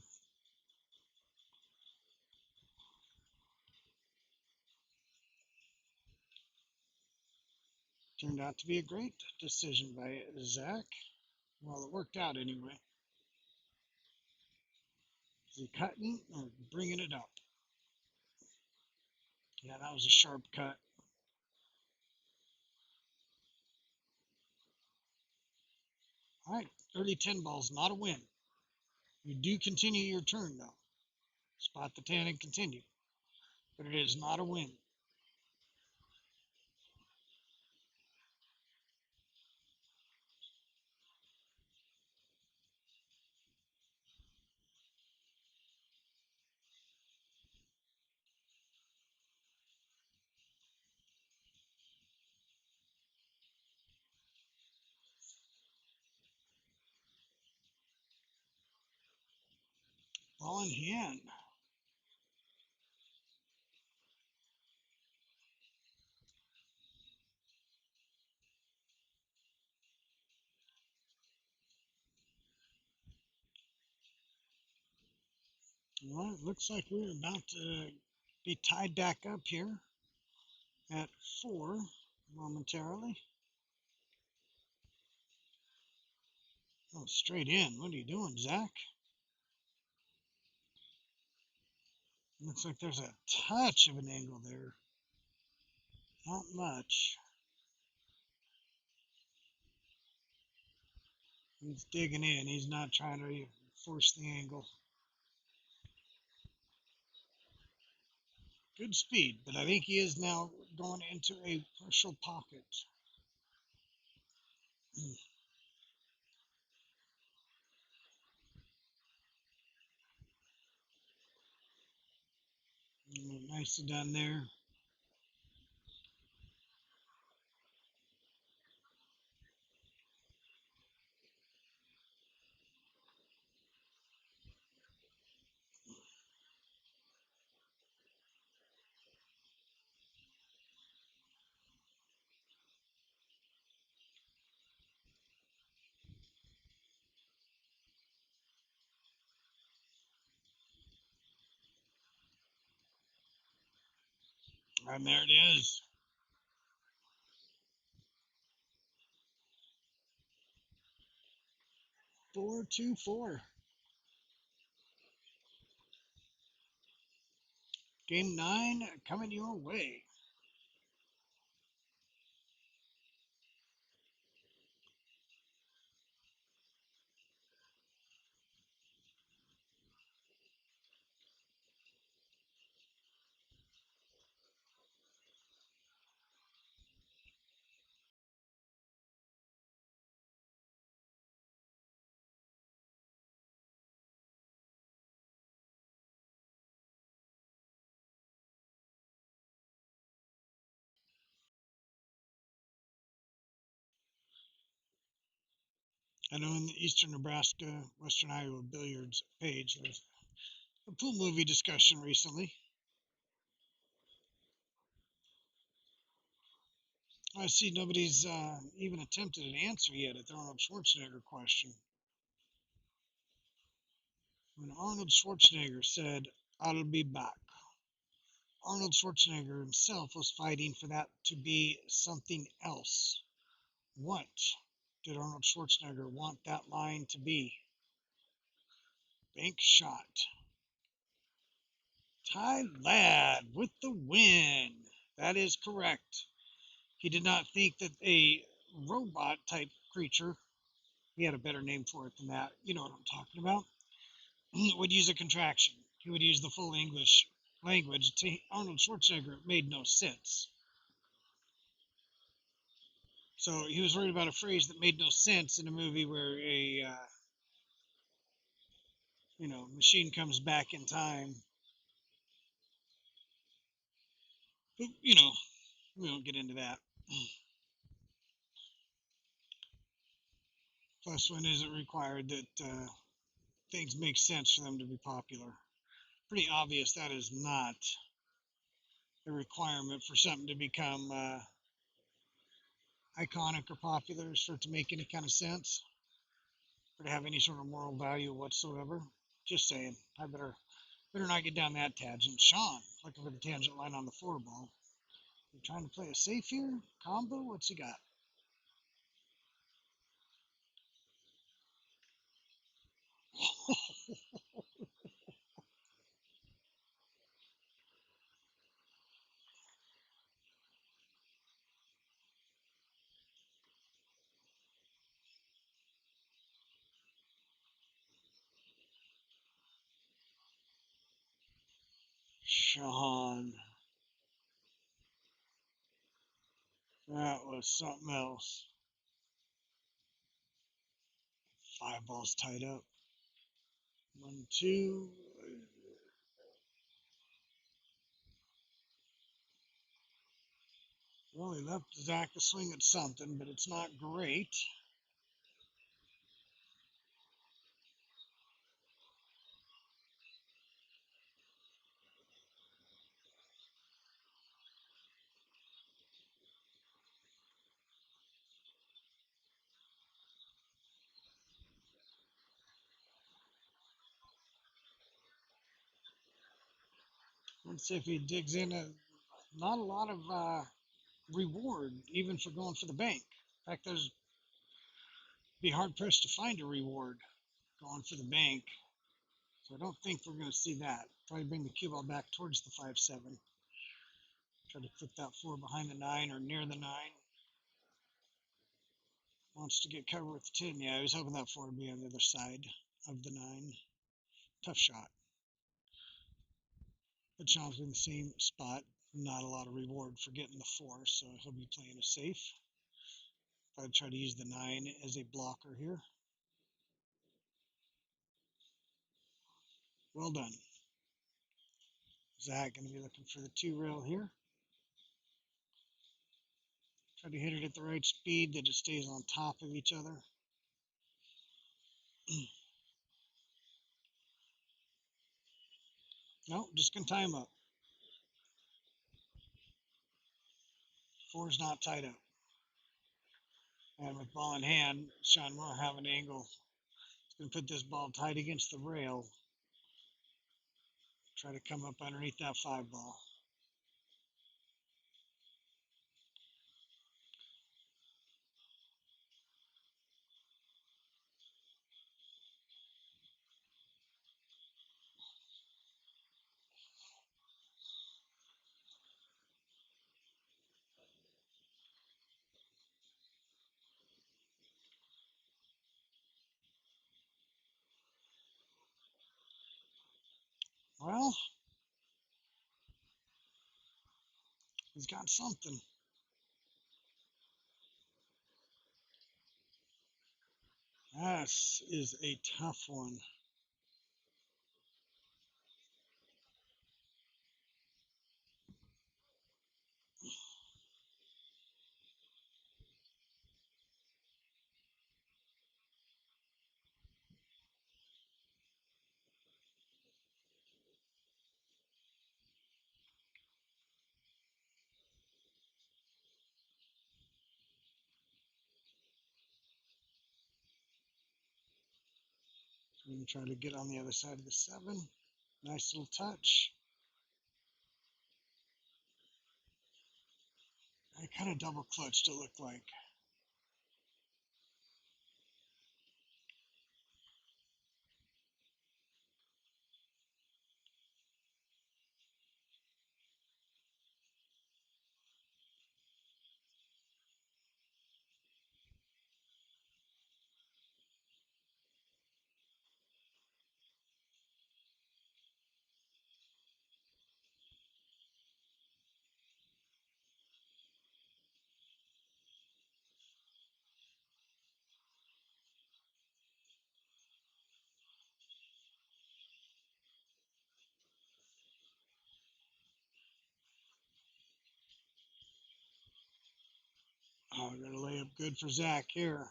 Turned out to be a great decision by Zach. Well, it worked out anyway. Is he cutting or bringing it up? Yeah, that was a sharp cut. All right, early 10 balls, not a win. You do continue your turn, though. Spot the 10 and continue. But it is not a win. Ball in hand. Well, it looks like we're about to be tied back up here at 4 momentarily. Oh, straight in. What are you doing, Zach? Looks like there's a touch of an angle there. Not much. He's digging in. He's not trying to force the angle. Good speed, but I think he is now going into a partial pocket. Nicely done there. And there it is. 4-2-4. Game 9 coming your way. I know in the Eastern Nebraska, Western Iowa billiards page, there's a pool movie discussion recently. I see nobody's even attempted an answer yet at the Arnold Schwarzenegger question. When Arnold Schwarzenegger said, "I'll be back," Arnold Schwarzenegger himself was fighting for that to be something else. What did Arnold Schwarzenegger want that line to be? Bank shot. Ty Ladd with the win. That is correct. He did not think that a robot type creature, he had a better name for it than that, you know what I'm talking about, would use a contraction. He would use the full English language. To Arnold Schwarzenegger, it made no sense. So he was worried about a phrase that made no sense in a movie where a machine comes back in time. But, we won't get into that. Plus, when is it required that things make sense for them to be popular? Pretty obvious that is not a requirement for something to become iconic or popular, for it to make any kind of sense, or to have any sort of moral value whatsoever. Just saying. I better not get down that tangent. Shawn, looking for the tangent line on the 4-ball. You trying to play a safe here? Combo? What's he got? Shawn. That was something else. 5 balls tied up. 1, 2. Well, he left Zach to swing at something, but it's not great. Let's see if he digs in. Not a lot of reward, even for going for the bank. In fact, there's be hard pressed to find a reward going for the bank. So I don't think we're going to see that. Probably bring the cue ball back towards the 5-7. Try to flip that 4 behind the 9 or near the 9. Wants to get covered with the 10. Yeah, I was hoping that 4 would be on the other side of the 9. Tough shot. But Shawn's in the same spot. Not a lot of reward for getting the 4, so he'll be playing a safe. Probably try to use the 9 as a blocker here. Well done. Zach going to be looking for the 2 rail here. Try to hit it at the right speed that it stays on top of each other. No, just going to tie him up. 4's not tied up. And with ball in hand, Shawn will have an angle. He's going to put this ball tight against the rail. Try to come up underneath that 5 ball. Well, he's got something. This is a tough one. I'm going to try to get on the other side of the 7. Nice little touch. I kind of double clutched, it looked like. Oh, I'm going to lay up good for Zach here.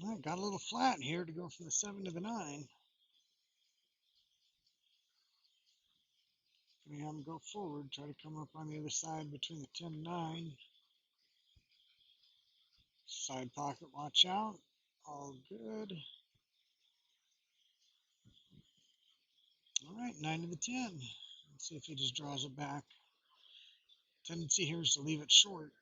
All right, got a little flat here to go from the 7 to the 9. Gonna have him go forward, try to come up on the other side between the 10 and 9. Side pocket, watch out. All good. All right, 9 to the 10. Let's see if he just draws it back. Tendency here is to leave it short.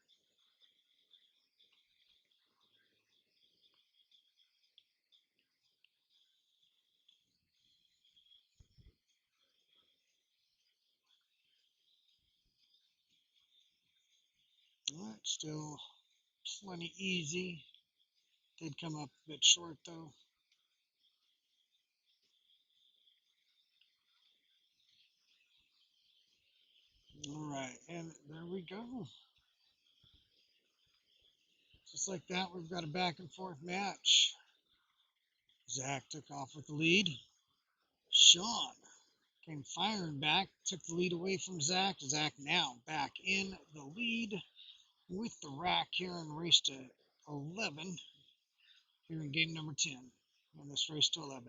All right, still plenty easy. Did come up a bit short though. All right, and there we go. Just like that, we've got a back and forth match. Zach took off with the lead. Shawn came firing back, took the lead away from Zach. Zach now back in the lead with the rack here and race to 11 here in game number 10 in this race to 11.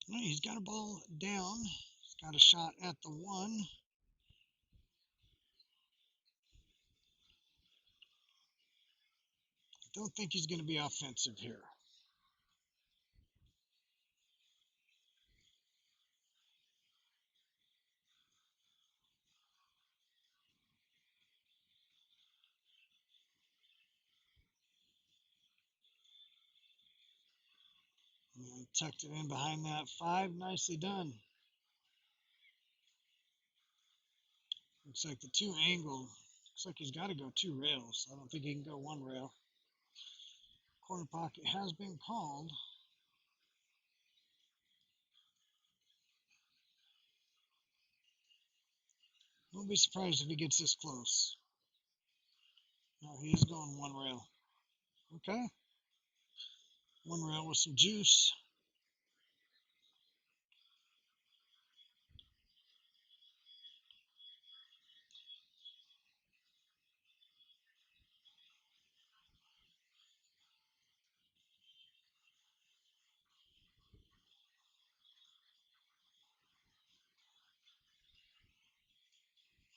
Well, he's got a ball down. He's got a shot at the 1. Don't think he's going to be offensive here. And tucked it in behind that 5. Nicely done. Looks like the 2 angle. Looks like he's got to go 2 rails. I don't think he can go 1 rail. Corner pocket has been called. Won't be surprised if he gets this close. No, he is going 1 rail. Okay. One rail with some juice.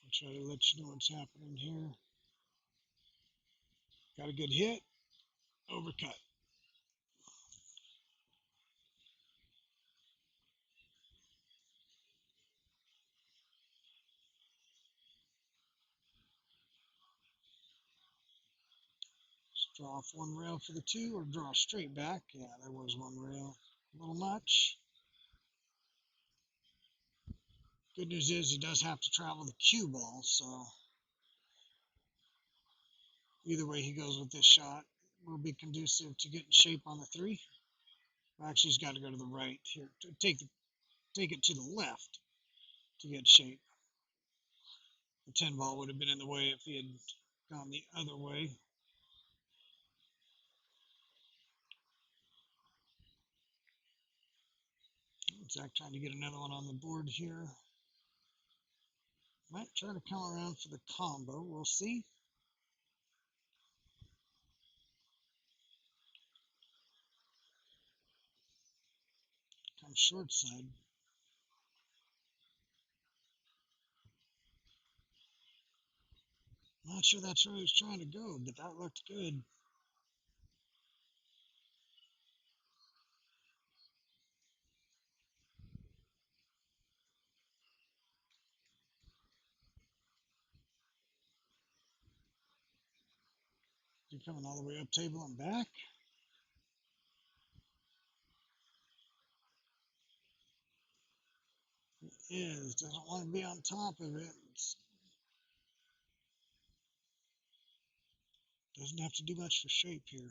I'll try to let you know what's happening here. Got a good hit. Overcut. Let's draw off one rail for the 2 or draw straight back. Yeah, there was one rail. A little much. Good news is he does have to travel the cue ball, so either way he goes with this shot will be conducive to getting shape on the 3. Actually, he's got to go to the right here. Take it to the left to get shape. The 10 ball would have been in the way if he had gone the other way. Zach trying to get another one on the board here. Might try to come around for the combo. We'll see. Come short side. Not sure that's where he was trying to go, but that looked good. You're coming all the way up table and back. He is. Doesn't want to be on top of it. Doesn't have to do much for shape here.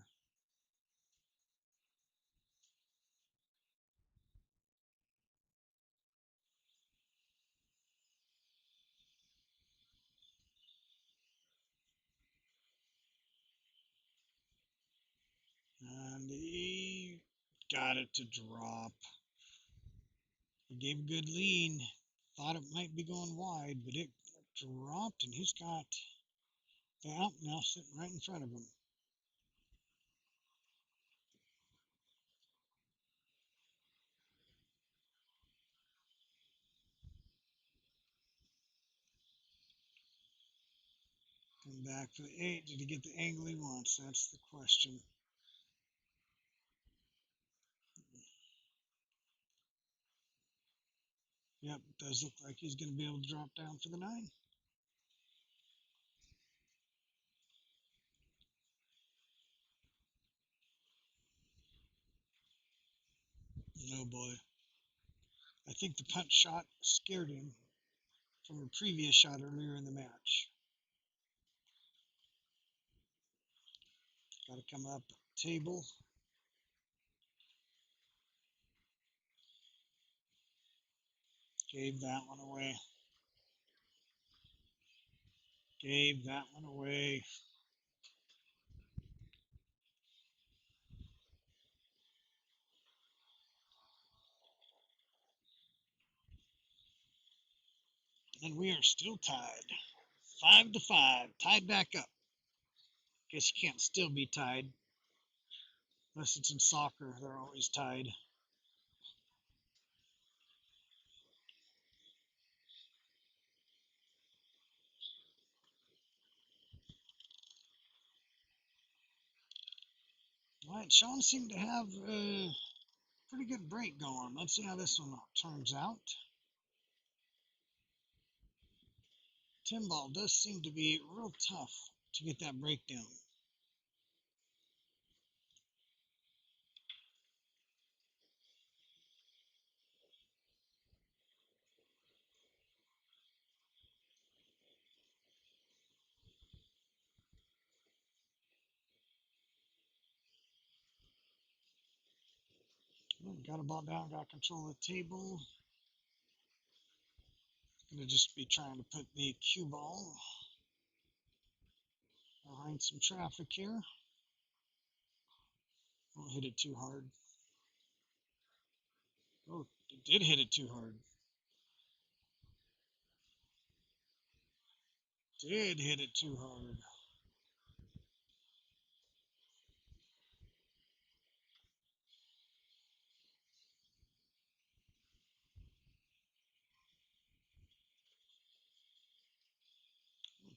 And he got it to drop. He gave a good lean. Thought it might be going wide, but it dropped, and he's got the out now sitting right in front of him. Come back for the 8. Did he get the angle he wants? That's the question. Yep, does look like he's going to be able to drop down for the 9. Oh boy. I think the punch shot scared him from a previous shot earlier in the match. Got to come up table. Gave that one away. Gave that one away. And we are still tied. 5-5. Tied back up. Guess you can't still be tied. Unless it's in soccer, they're always tied. All right, Shawn seemed to have a pretty good break going. Let's see how this one turns out. 10 ball does seem to be real tough to get that breakdown. Got a ball down, got control of the table. Gonna just be trying to put the cue ball behind some traffic here. Don't hit it too hard. Oh, it did hit it too hard. Did hit it too hard.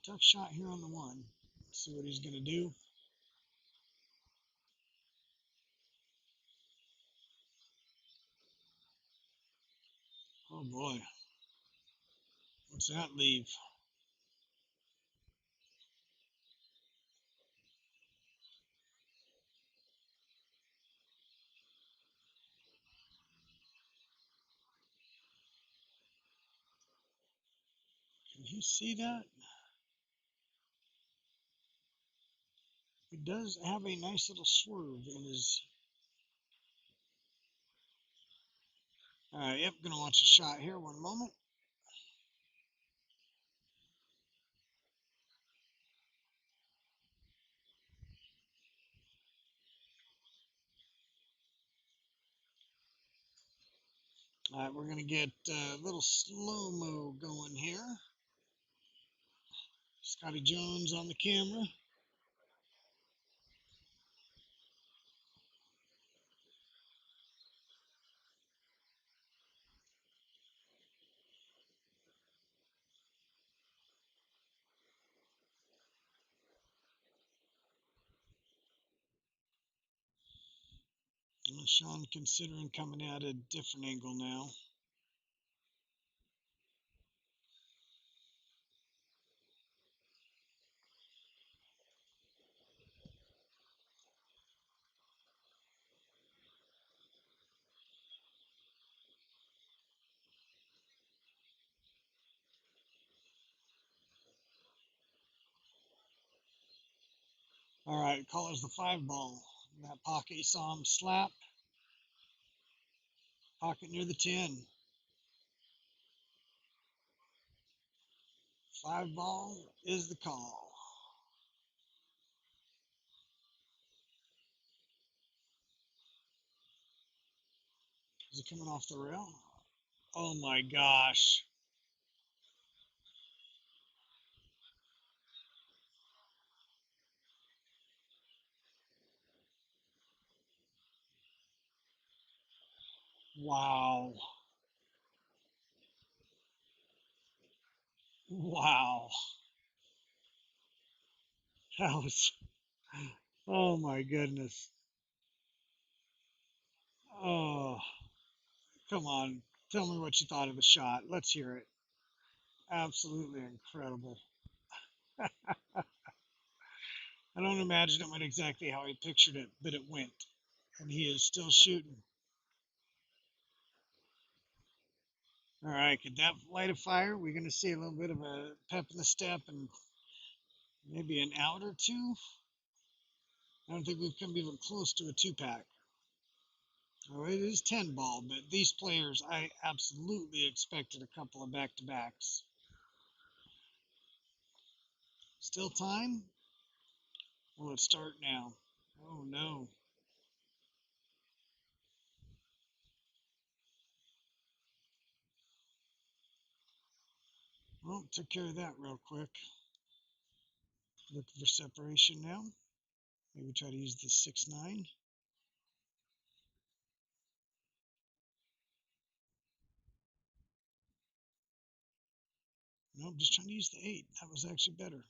Tough shot here on the one. Let's see what he's going to do. Oh boy. What's that leave? Can you see that? He does have a nice little swerve in his. Alright, yep, gonna watch a shot here. One moment. Alright, we're gonna get a little slow-mo going here. Scotty Jones on the camera. Shawn considering coming at a different angle now. Alright, calls the 5-ball. In that pocket, you saw him slap. Pocket near the 10. 5-ball is the call. Is he coming off the rail? Oh my gosh. Wow. Wow. That was, oh my goodness. Oh, come on. Tell me what you thought of the shot. Let's hear it. Absolutely incredible. I don't imagine it went exactly how he pictured it, but it went. And he is still shooting. All right, could that light a fire? We're going to see a little bit of a pep in the step and maybe an out or two. I don't think we've come even close to a 2-pack. Oh, it is 10-ball, but these players, I absolutely expected a couple of back-to-backs. Still time? Will it start now? Oh, no. Well, took care of that real quick. Looking for separation now. Maybe try to use the 6-9. Nope, just trying to use the 8. That was actually better.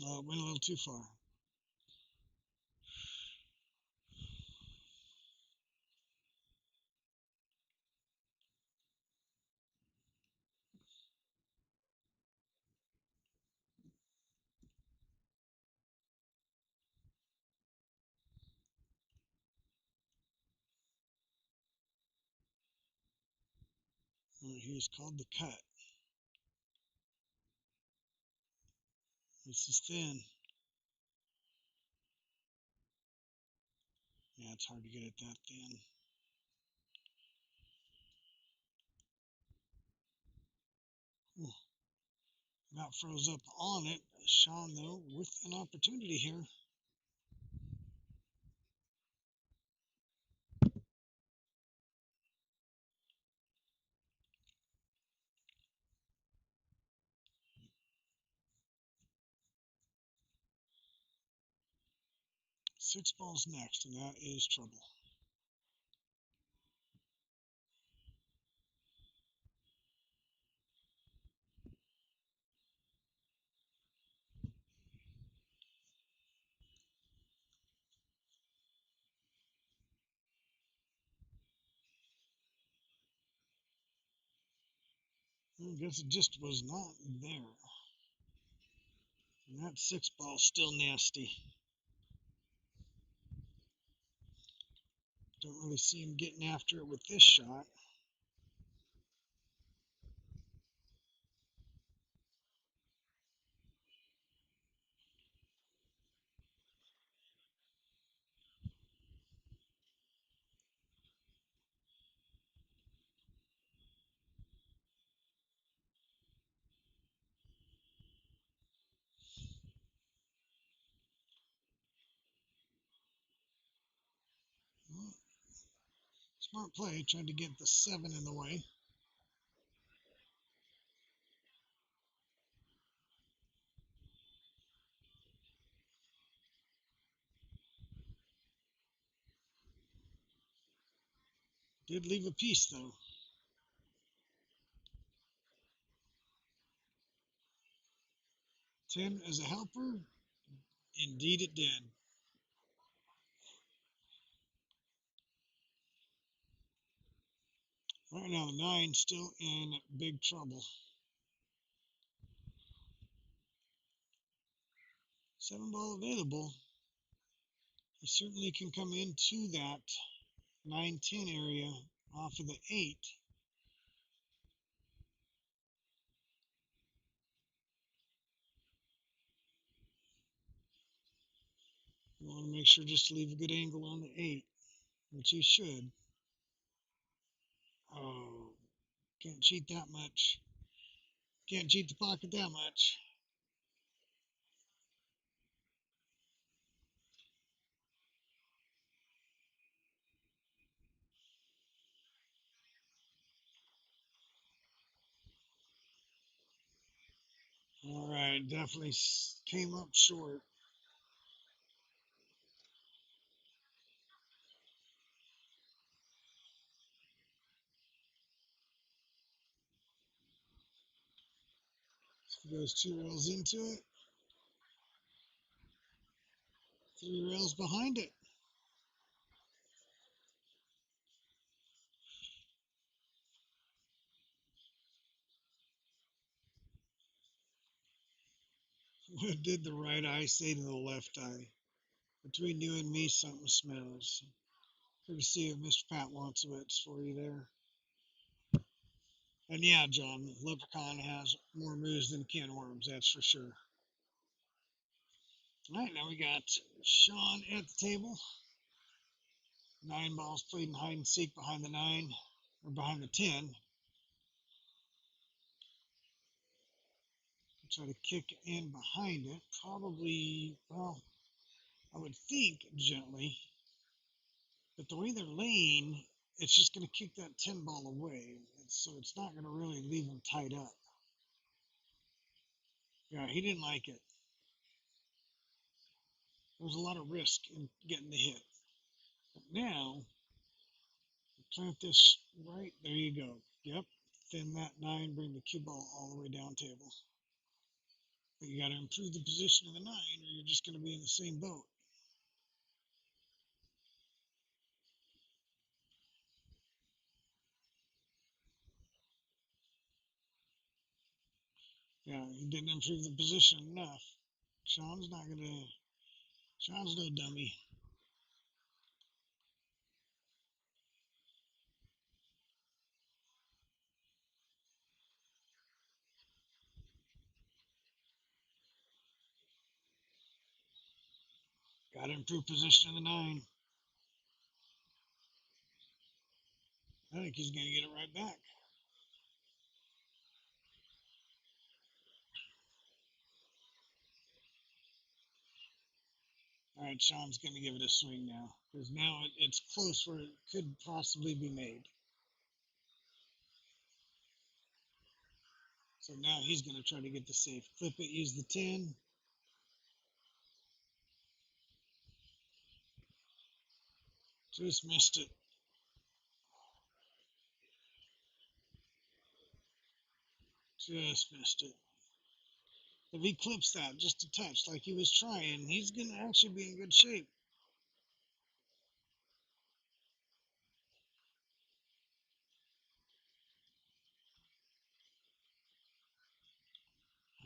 Went a little too far. Here's called the cut. This is thin. Yeah, it's hard to get it that thin. Ooh, Got froze up on it. Shawn, though, with an opportunity here. Six balls next, and that is trouble. I guess it just was not there. And that six ball's still nasty. Don't really see him getting after it with this shot. Well, smart play, trying to get the seven in the way. Did leave a piece, though. 10 as a helper. Indeed it did. Right now, the 9 still in big trouble. 7 ball available. He certainly can come into that 9-10 area off of the 8. You want to make sure just to leave a good angle on the 8, which he should. Oh, can't cheat that much. Can't cheat the pocket that much. All right, definitely came up short. He goes 2 rails into it, 3 rails behind it. What did the right eye say to the left eye? Between you and me, something smells. Courtesy of Mr. Pat Wansowitz for you there. And yeah, John, Leprechaun has more moves than Ken Worms, that's for sure. All right, now we got Shawn at the table. 9 balls played in hide and seek behind the 9, or behind the 10. Try to kick in behind it. Probably, well, I would think gently. But the way they're laying, it's just going to kick that 10 ball away. So it's not going to really leave him tied up. Yeah, he didn't like it. There was a lot of risk in getting the hit. But now, plant this right. There you go. Yep. Thin that 9, bring the cue ball all the way down table. But you got to improve the position of the 9 or you're just going to be in the same boat. Yeah, he didn't improve the position enough. Shawn's not going to, Shawn's no dummy. Got to improve position of the 9. I think he's going to get it right back. right, Shawn's going to give it a swing now, because now it's close where it could possibly be made. So now he's going to try to get the safe. Clip it, use the 10. Just missed it. Just missed it. If he clips that just a touch like he was trying, he's going to actually be in good shape.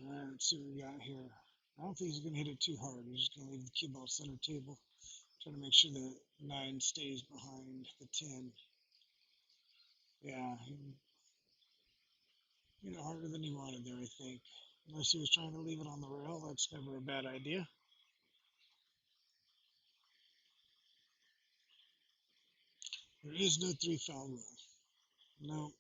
All right, let's see what we got here. I don't think he's going to hit it too hard. He's just going to leave the cue ball center table. Trying to make sure the 9 stays behind the 10. Yeah, he hit it harder than he wanted there, I think. Unless he was trying to leave it on the rail, that's never a bad idea. There is no 3 foul rule. No.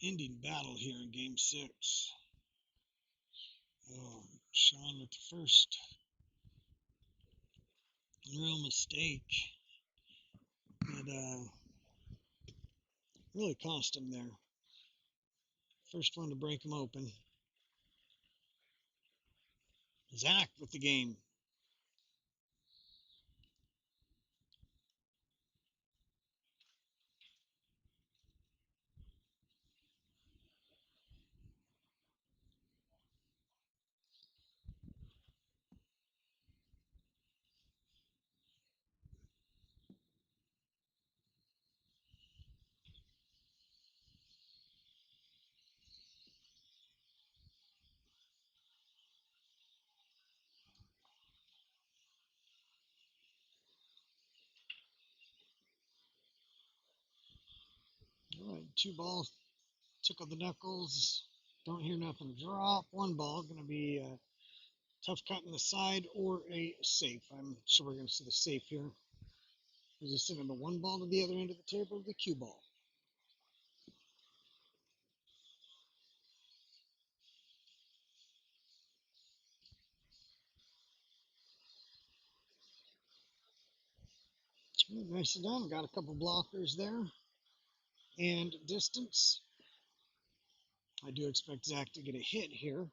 Ending battle here in game 6. Oh, Shawn with the first real mistake that really cost him there. First one to break him open. Zach with the game. All right, 2 balls. Tickle the knuckles. Don't hear nothing drop. 1 ball going to be a tough cut in the side or a safe. I'm sure we're going to see the safe here. Is he sending the 1 ball to the other end of the table, the cue ball? Nicely done. Got a couple blockers there. And distance. I do expect Zach to get a hit here.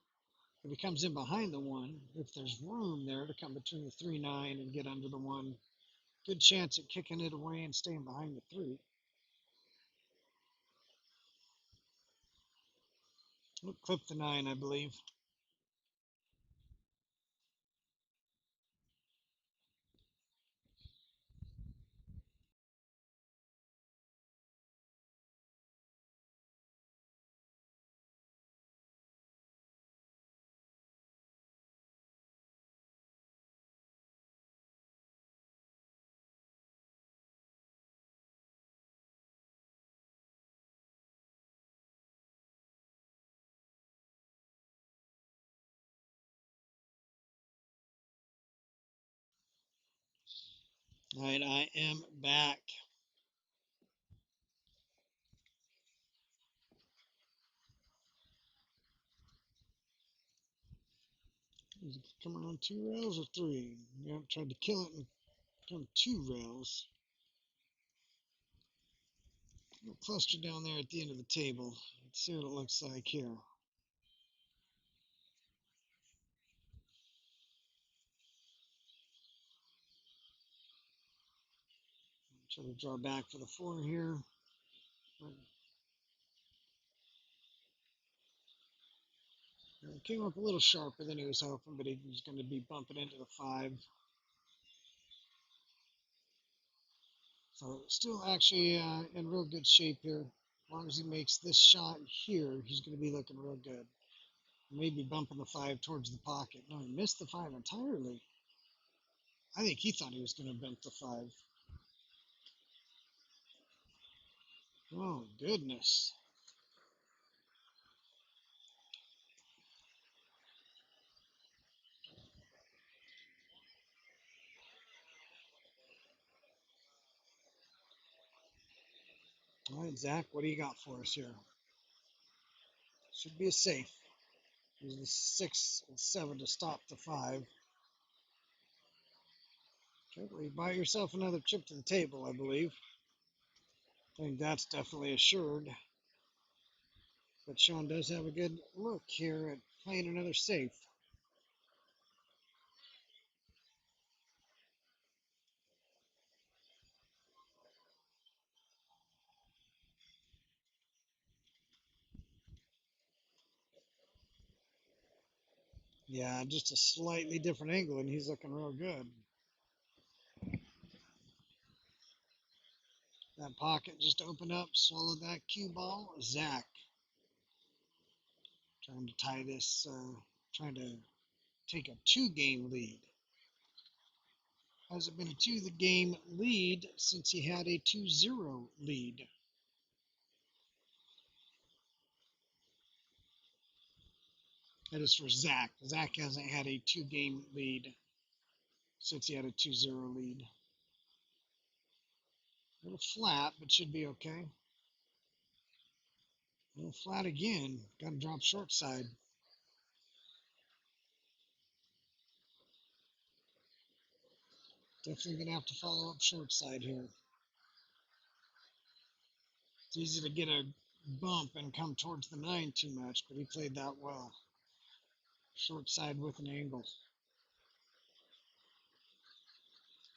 If he comes in behind the 1, if there's room there to come between the 3-9 and get under the 1, good chance at kicking it away and staying behind the 3. We'll clip the 9, I believe. All right, I am back. Is it coming on 2 rails or 3? Yep, tried to kill it and come 2 rails. We'll cluster down there at the end of the table. Let's see what it looks like here. Try to draw back for the 4 here. It came up a little sharper than he was hoping, but he was going to be bumping into the 5. So still actually in real good shape here. As long as he makes this shot here, he's going to be looking real good. Maybe bumping the 5 towards the pocket. No, he missed the 5 entirely. I think he thought he was going to bump the 5. Oh, goodness. All right, Zach, what do you got for us here? Should be a safe. Use the 6 and 7 to stop the 5. Okay, well, you buy yourself another chip to the table, I believe. I think that's definitely assured. But Shawn does have a good look here at playing another safe. Yeah, just a slightly different angle, and he's looking real good. That pocket just opened up, swallowed that cue ball. Zach trying to tie this, trying to take a 2-game lead. Hasn't been a 2-game lead since he had a 2-0 lead. That is for Zach. Zach hasn't had a 2-game lead since he had a 2-0 lead. A little flat, but should be okay. A little flat again. Got to drop short side. Definitely going to have to follow up short side here. It's easy to get a bump and come towards the 9 too much, but he played that well. Short side with an angle.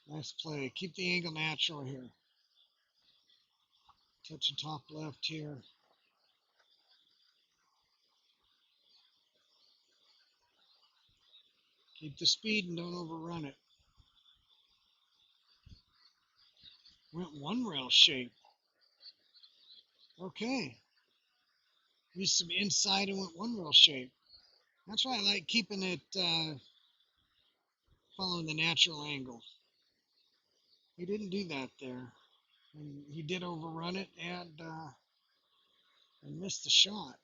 Nice play. Keep the angle natural here. Touch the top left here. Keep the speed and don't overrun it. Went one rail shape. Okay. Used some inside and went one rail shape. That's why I like keeping it following the natural angle. He didn't do that there. And he did overrun it and missed the shot.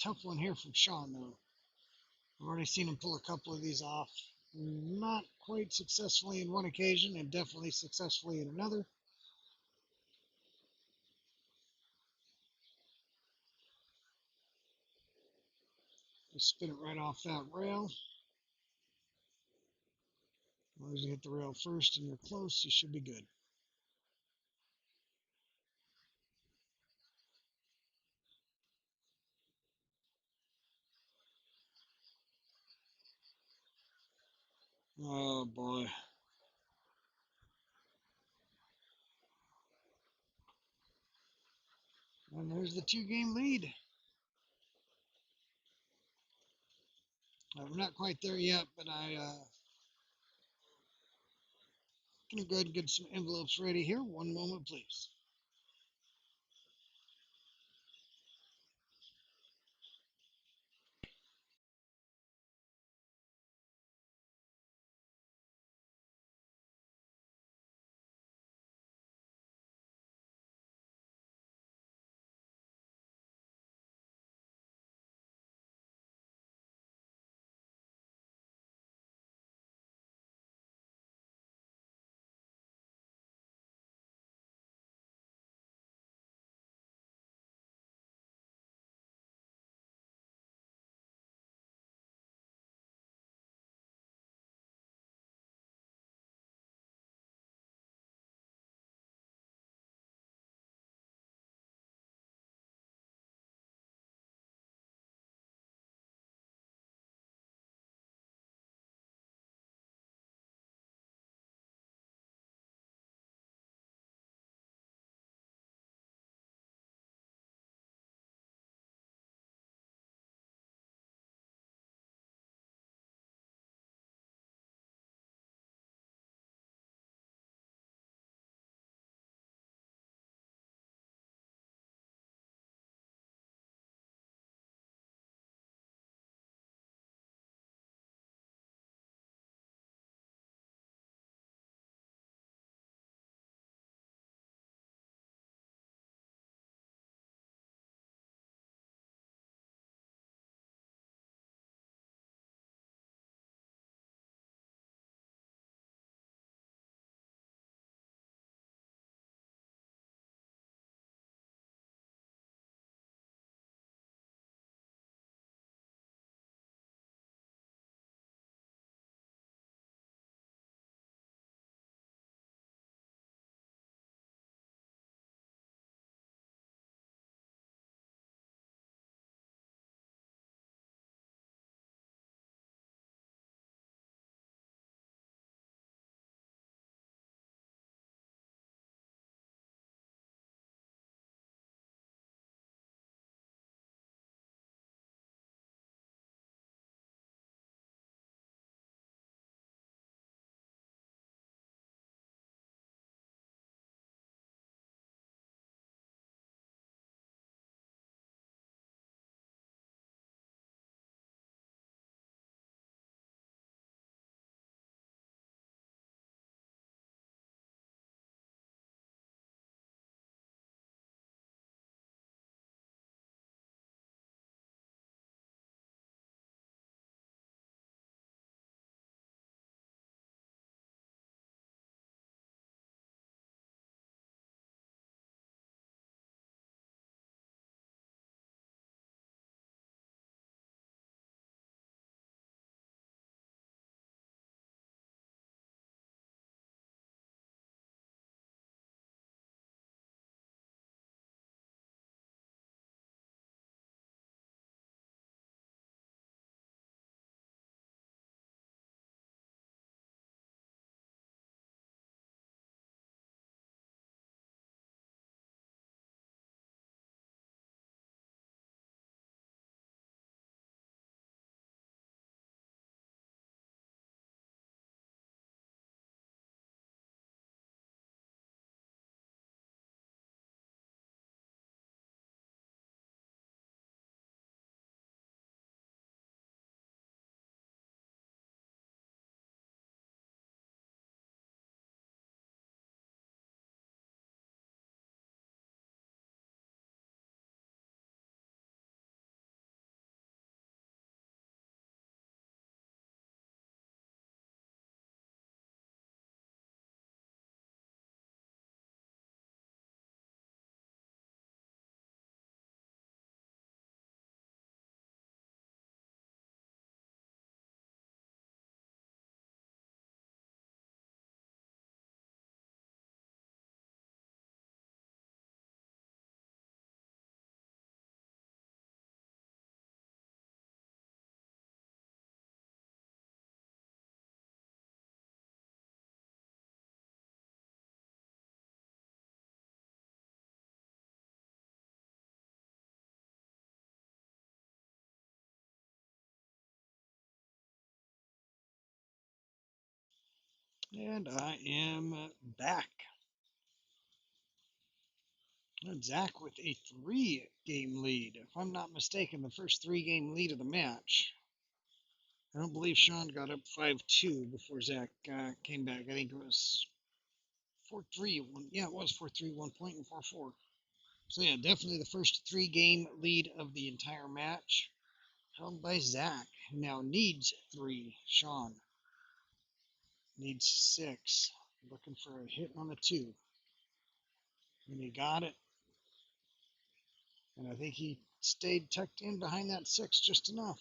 Tough one here from Shawn, though. I've already seen him pull a couple of these off. Not quite successfully in one occasion and definitely successfully in another. Just spin it right off that rail. As long as you hit the rail first and you're close, you should be good. Oh boy. And there's the 2-game lead. I'm not quite there yet, but I'm going to go ahead and get some envelopes ready here. One moment, please. And I am back. Zach with a 3-game lead. If I'm not mistaken, the first 3-game lead of the match. I don't believe Shawn got up 5-2 before Zach came back. I think it was 4-3. Yeah, it was 4-3, 1 point, and 4-4. So yeah, definitely the first 3-game lead of the entire match. Held by Zach, who now needs 3. Shawn needs 6. Looking for a hit on the 2. And he got it. And I think he stayed tucked in behind that 6 just enough.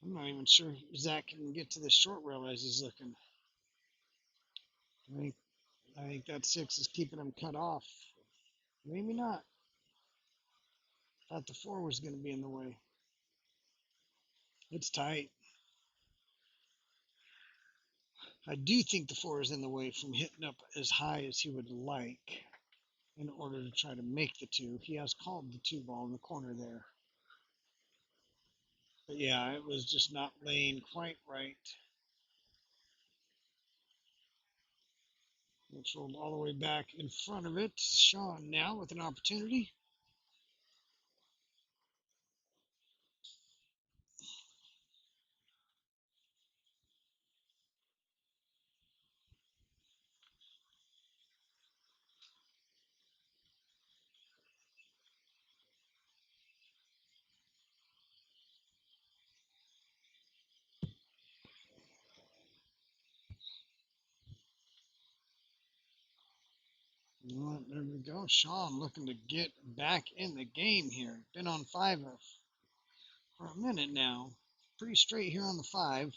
I'm not even sure Zach can get to the short rail as he's looking. I think that 6 is keeping him cut off. Maybe not. Thought the 4 was going to be in the way. It's tight. I do think the 4 is in the way from hitting up as high as he would like in order to try to make the 2. He has called the 2 ball in the corner there. But yeah, it was just not laying quite right. It's rolled all the way back in front of it. Shawn now with an opportunity. Well, there we go. Shawn looking to get back in the game here. Been on 5 for a minute now. Pretty straight here on the 5.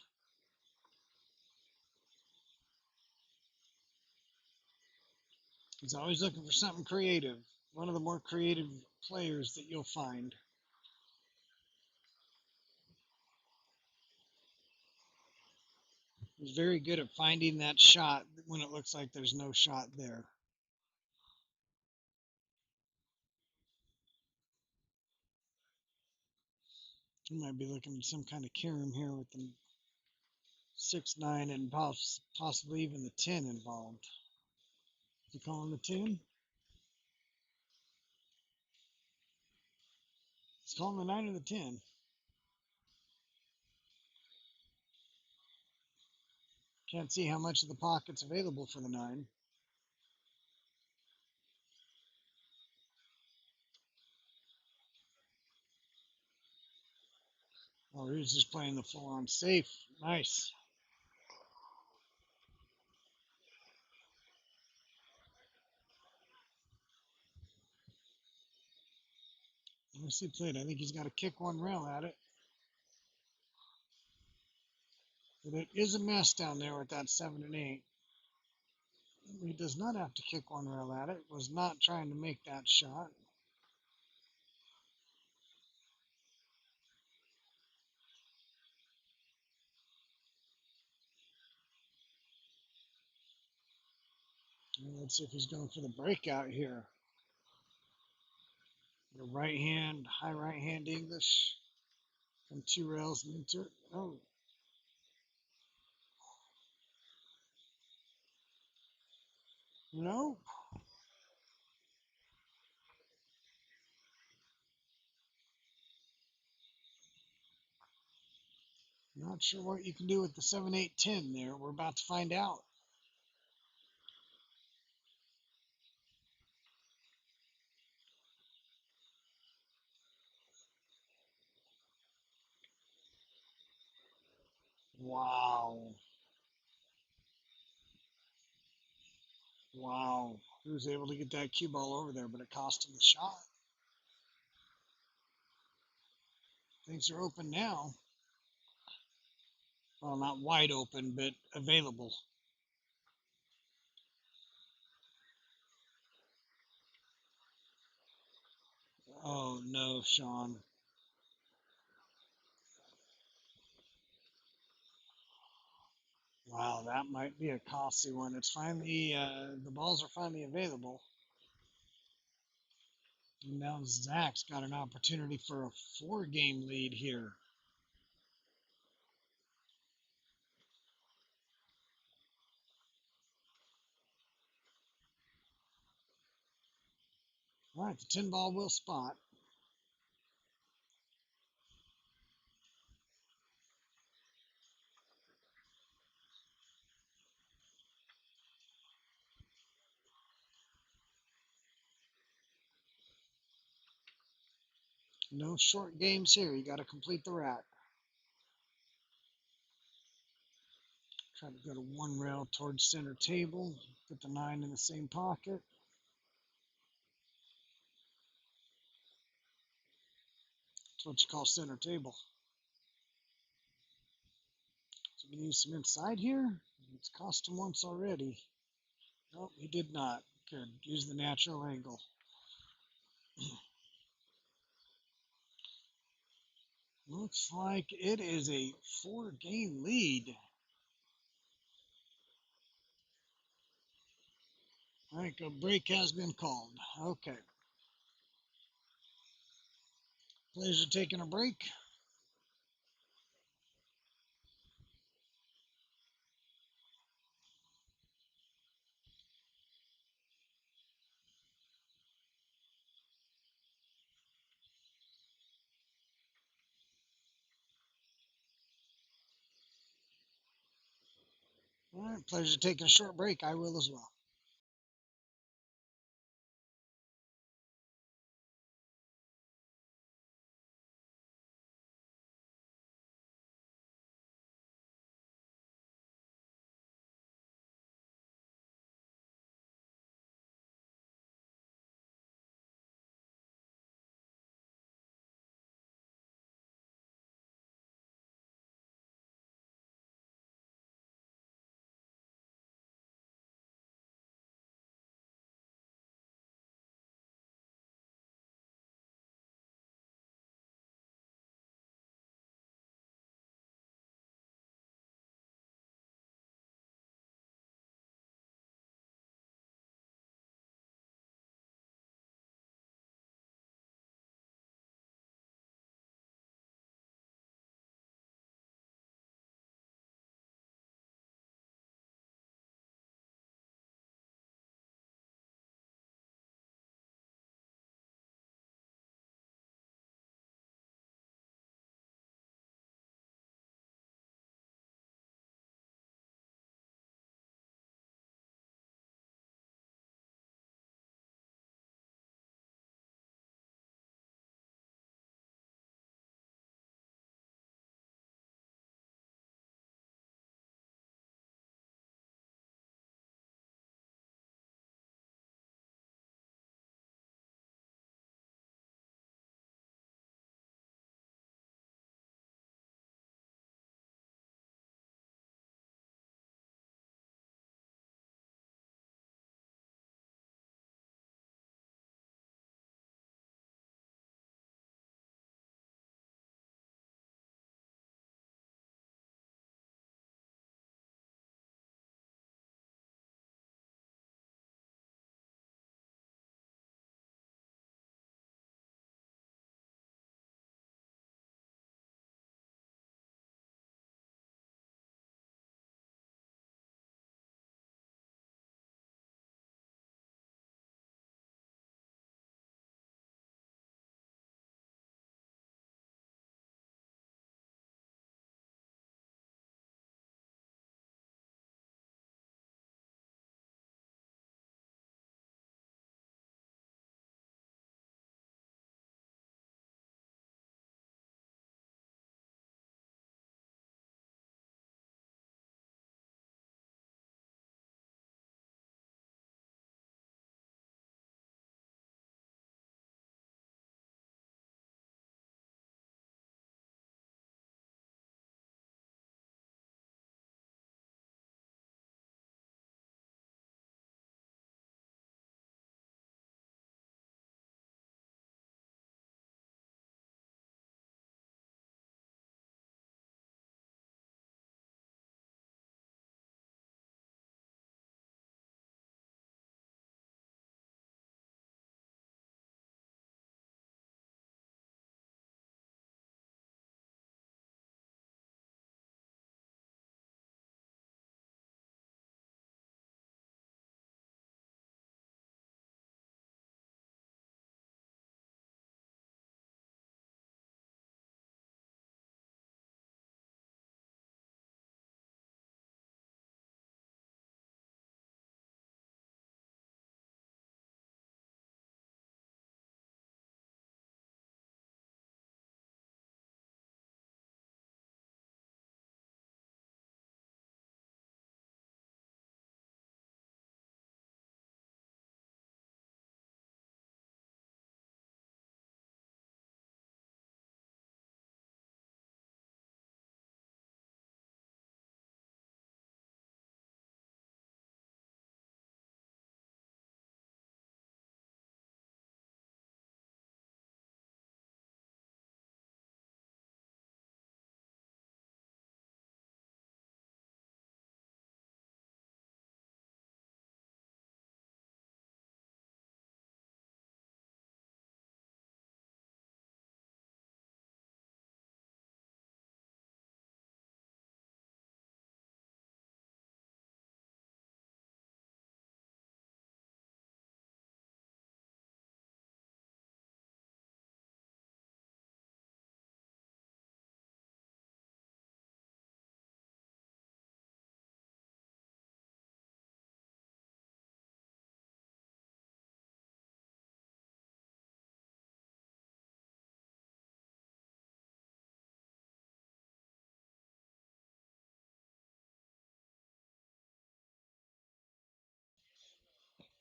He's always looking for something creative. One of the more creative players that you'll find. He's very good at finding that shot when it looks like there's no shot there. He might be looking at some kind of carom here with the 6-9 and possibly even the 10 involved. Is he calling the 10? He's calling the 9 or the 10. Can't see how much of the pocket's available for the 9. Oh, he's just playing the full-on safe. Nice. Nicely played. I think he's got to kick one rail at it. But it is a mess down there with that 7 and 8. He does not have to kick one rail at it. Was not trying to make that shot. Let's see if he's going for the breakout here. The right hand, high right hand English. From 2 rails and into it. Oh. No. Not sure what you can do with the 7, 8, 10 there. We're about to find out. Wow. Wow. He was able to get that cue ball over there, but it cost him the shot. Things are open now. Well, not wide open, but available. Oh, no, Shawn. Wow, that might be a costly one. It's finally, the balls are finally available. And now Zach's got an opportunity for a 4-game lead here. All right, the 10 ball will spot. No short games here. You got to complete the rat. Try to go to one rail towards center table. Put the 9 in the same pocket. That's what you call center table. So we can use some inside here. It's cost him once already. Nope, he did not. Good. Use the natural angle. Looks like it is a 4-game lead. I think a break has been called. Okay. Players are taking a break. All right, players are taking a short break. I will as well.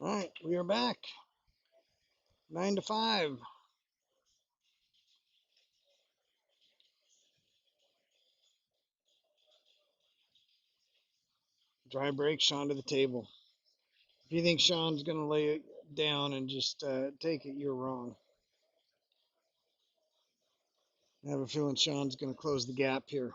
All right, we are back. 9-5. Dry break, Shawn to the table. If you think Shawn's going to lay it down and just take it, you're wrong. I have a feeling Shawn's going to close the gap here.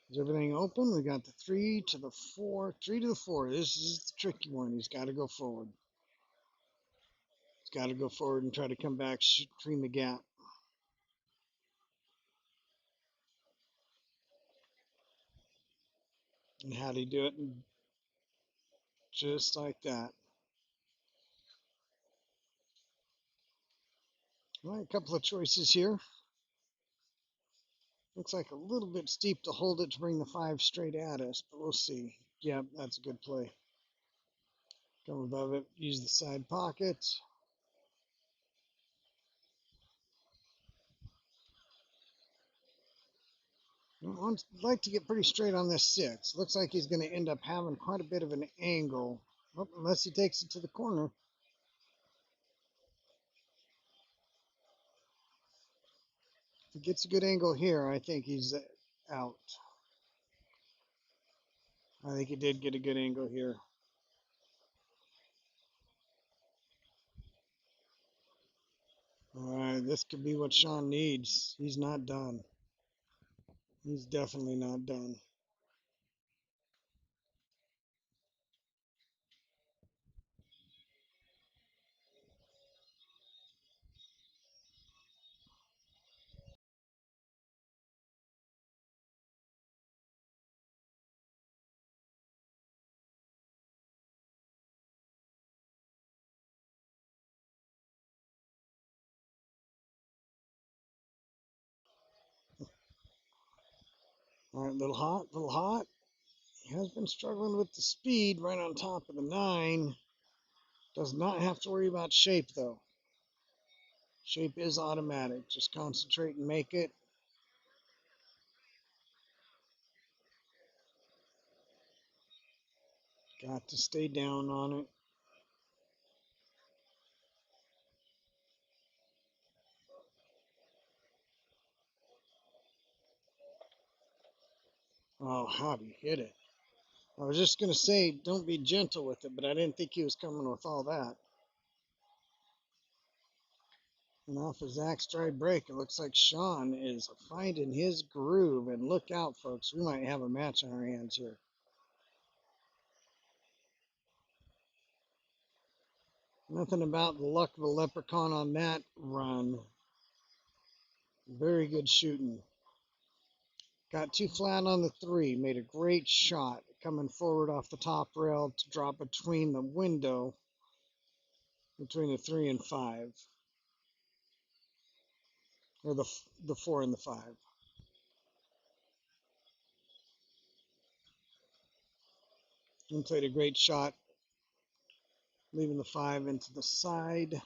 Is everything open? We got the 3 to the 4. 3 to the 4. This is the tricky one. He's got to go forward. He's got to go forward and try to come back, between the gap. And how'd he do it? Just like that. All right, a couple of choices here. Looks like a little bit steep to hold it to bring the 5 straight at us, but we'll see. Yep, that's a good play. Come above it, use the side pocket. I'd like to get pretty straight on this 6. Looks like he's going to end up having quite a bit of an angle, unless he takes it to the corner. If he gets a good angle here, I think he's out. I think he did get a good angle here. All right, this could be what Shawn needs. He's not done. He's definitely not done. All right, little hot, little hot. He has been struggling with the speed right on top of the 9. Does not have to worry about shape, though. Shape is automatic. Just concentrate and make it. Got to stay down on it. Oh, how'd he hit it? I was just going to say, don't be gentle with it, but I didn't think he was coming with all that. And off of Zach's dry break, it looks like Shawn is finding his groove. And look out, folks. We might have a match on our hands here. Nothing about the luck of a leprechaun on that run. Very good shooting. Got too flat on the 3. Made a great shot coming forward off the top rail to drop between the window, between the 3 and 5. Or the 4 and the 5. And played a great shot, leaving the 5 into the side.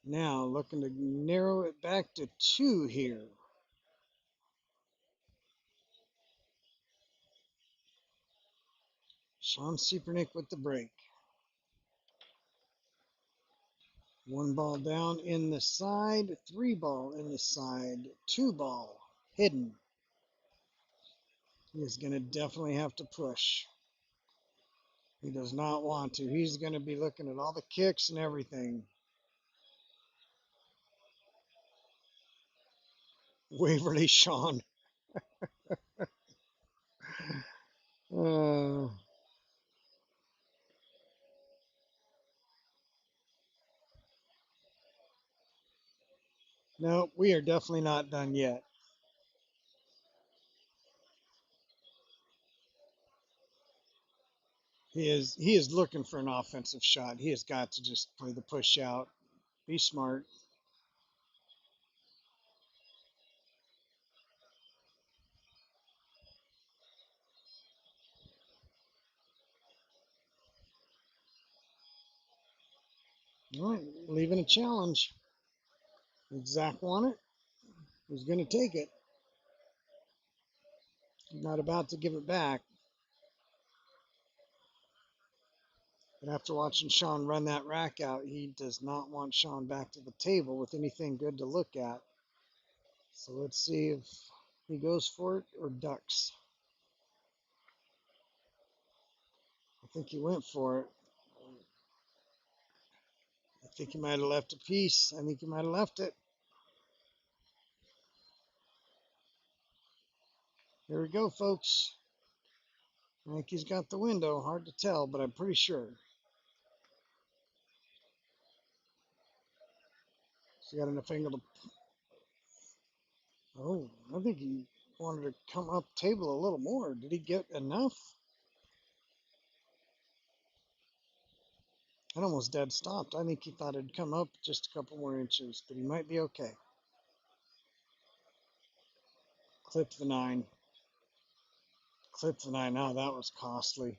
Now looking to narrow it back to 2 here. Shawn Cepurnieks with the break. 1 ball down in the side, 3 ball in the side, 2 ball hidden. He's going to definitely have to push. He does not want to. He's going to be looking at all the kicks and everything. Waverly Shawn. Uh, no, we are definitely not done yet. He is looking for an offensive shot. He has got to just play the push out. Be smart. All right, leaving a challenge. Did Zach want it? He's going to take it. He's not about to give it back. And after watching Shawn run that rack out, he does not want Shawn back to the table with anything good to look at. So let's see if he goes for it or ducks. I think he went for it. I think he might have left a piece. I think he might have left it. Here we go, folks. I think he's got the window. Hard to tell, but I'm pretty sure. He's got enough angle to... Oh, I think he wanted to come up table a little more. Did he get enough? It almost dead stopped. I think he thought it'd come up just a couple more inches, but he might be okay. Clip the 9. Clip the 9. Now that was costly.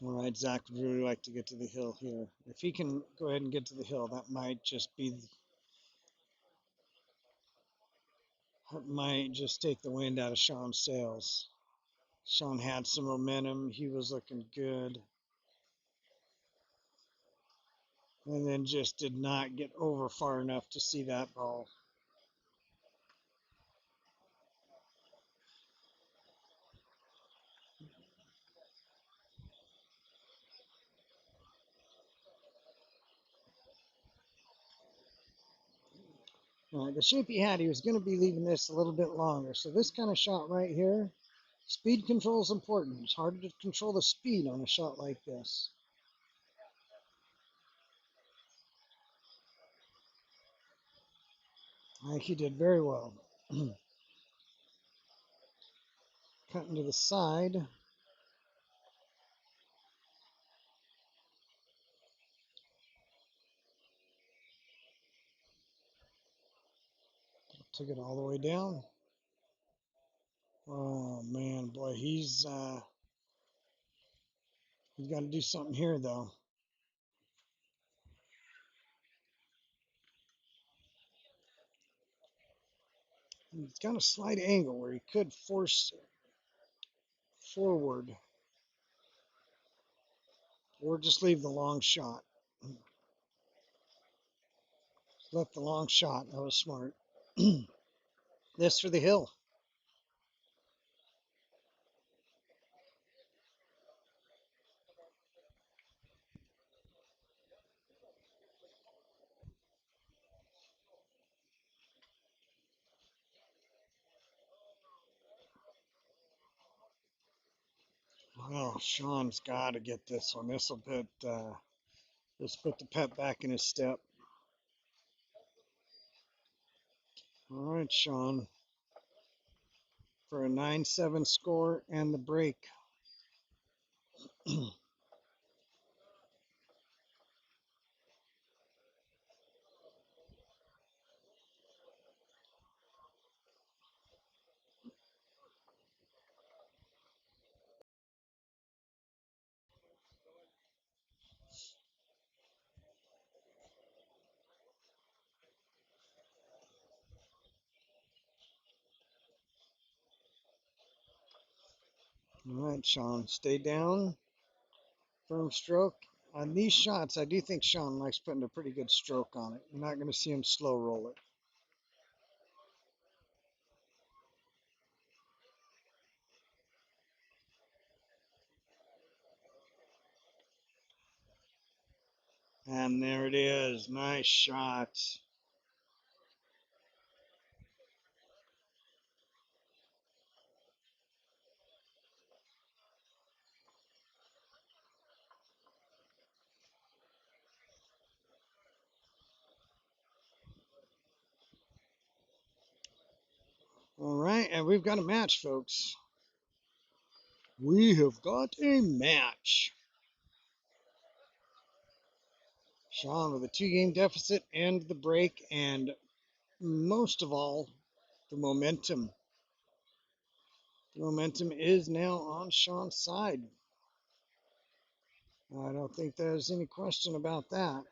All right, Zach would really like to get to the hill here. If he can go ahead and get to the hill, that might just be... That might just take the wind out of Shawn's sails. Shawn had some momentum. He was looking good. And then just did not get over far enough to see that ball. The shape he had, he was going to be leaving this a little bit longer. So this kind of shot right here, speed control is important. It's hard to control the speed on a shot like this. I think he did very well. Cutting to the side. Took it all the way down. Oh man, boy, he's got to do something here though. He's got a slight angle where he could force forward or just leave the long shot. Left the long shot. That was smart. This for the hill. Well, Shawn's got to get this one. This will put the pep back in his step. All right, Shawn, for a 9-7 score and the break. All right, Shawn, stay down. Firm stroke. On these shots, I do think Shawn likes putting a pretty good stroke on it. You're not going to see him slow roll it. And there it is. Nice shot. right, and we've got a match, folks. We have got a match. Shawn with a 2-game deficit and the break, and most of all, the momentum. The momentum is now on Shawn's side. I don't think there's any question about that.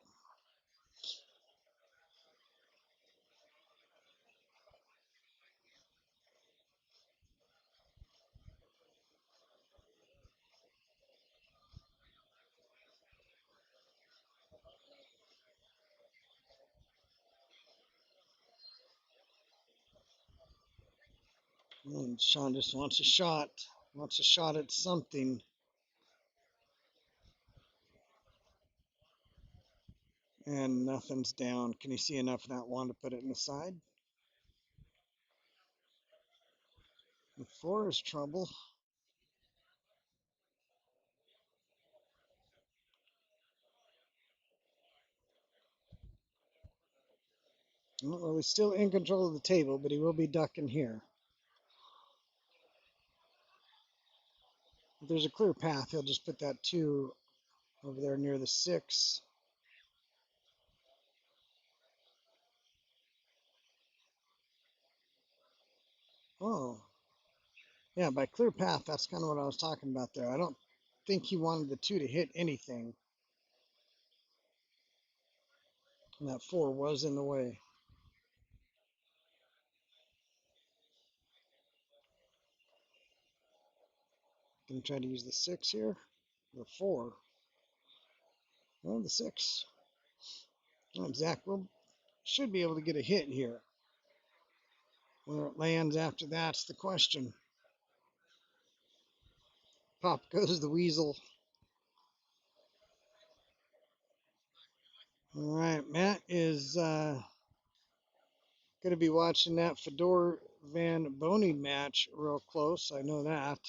And Shawn just wants a shot at something. And nothing's down. Can you see enough of that one to put it in the side? The 4 is trouble. Well, he's still in control of the table, but he will be ducking here. If there's a clear path, he'll just put that 2 over there near the 6. Oh, yeah, by clear path, that's kind of what I was talking about there. I don't think he wanted the 2 to hit anything. And that 4 was in the way. Gonna try to use the 6 here. The 4. Well, the 6. And Zach should be able to get a hit here. Where it lands after that's the question. Pop goes the weasel. All right, Matt is going to be watching that Fedor Van Boning match real close. I know that.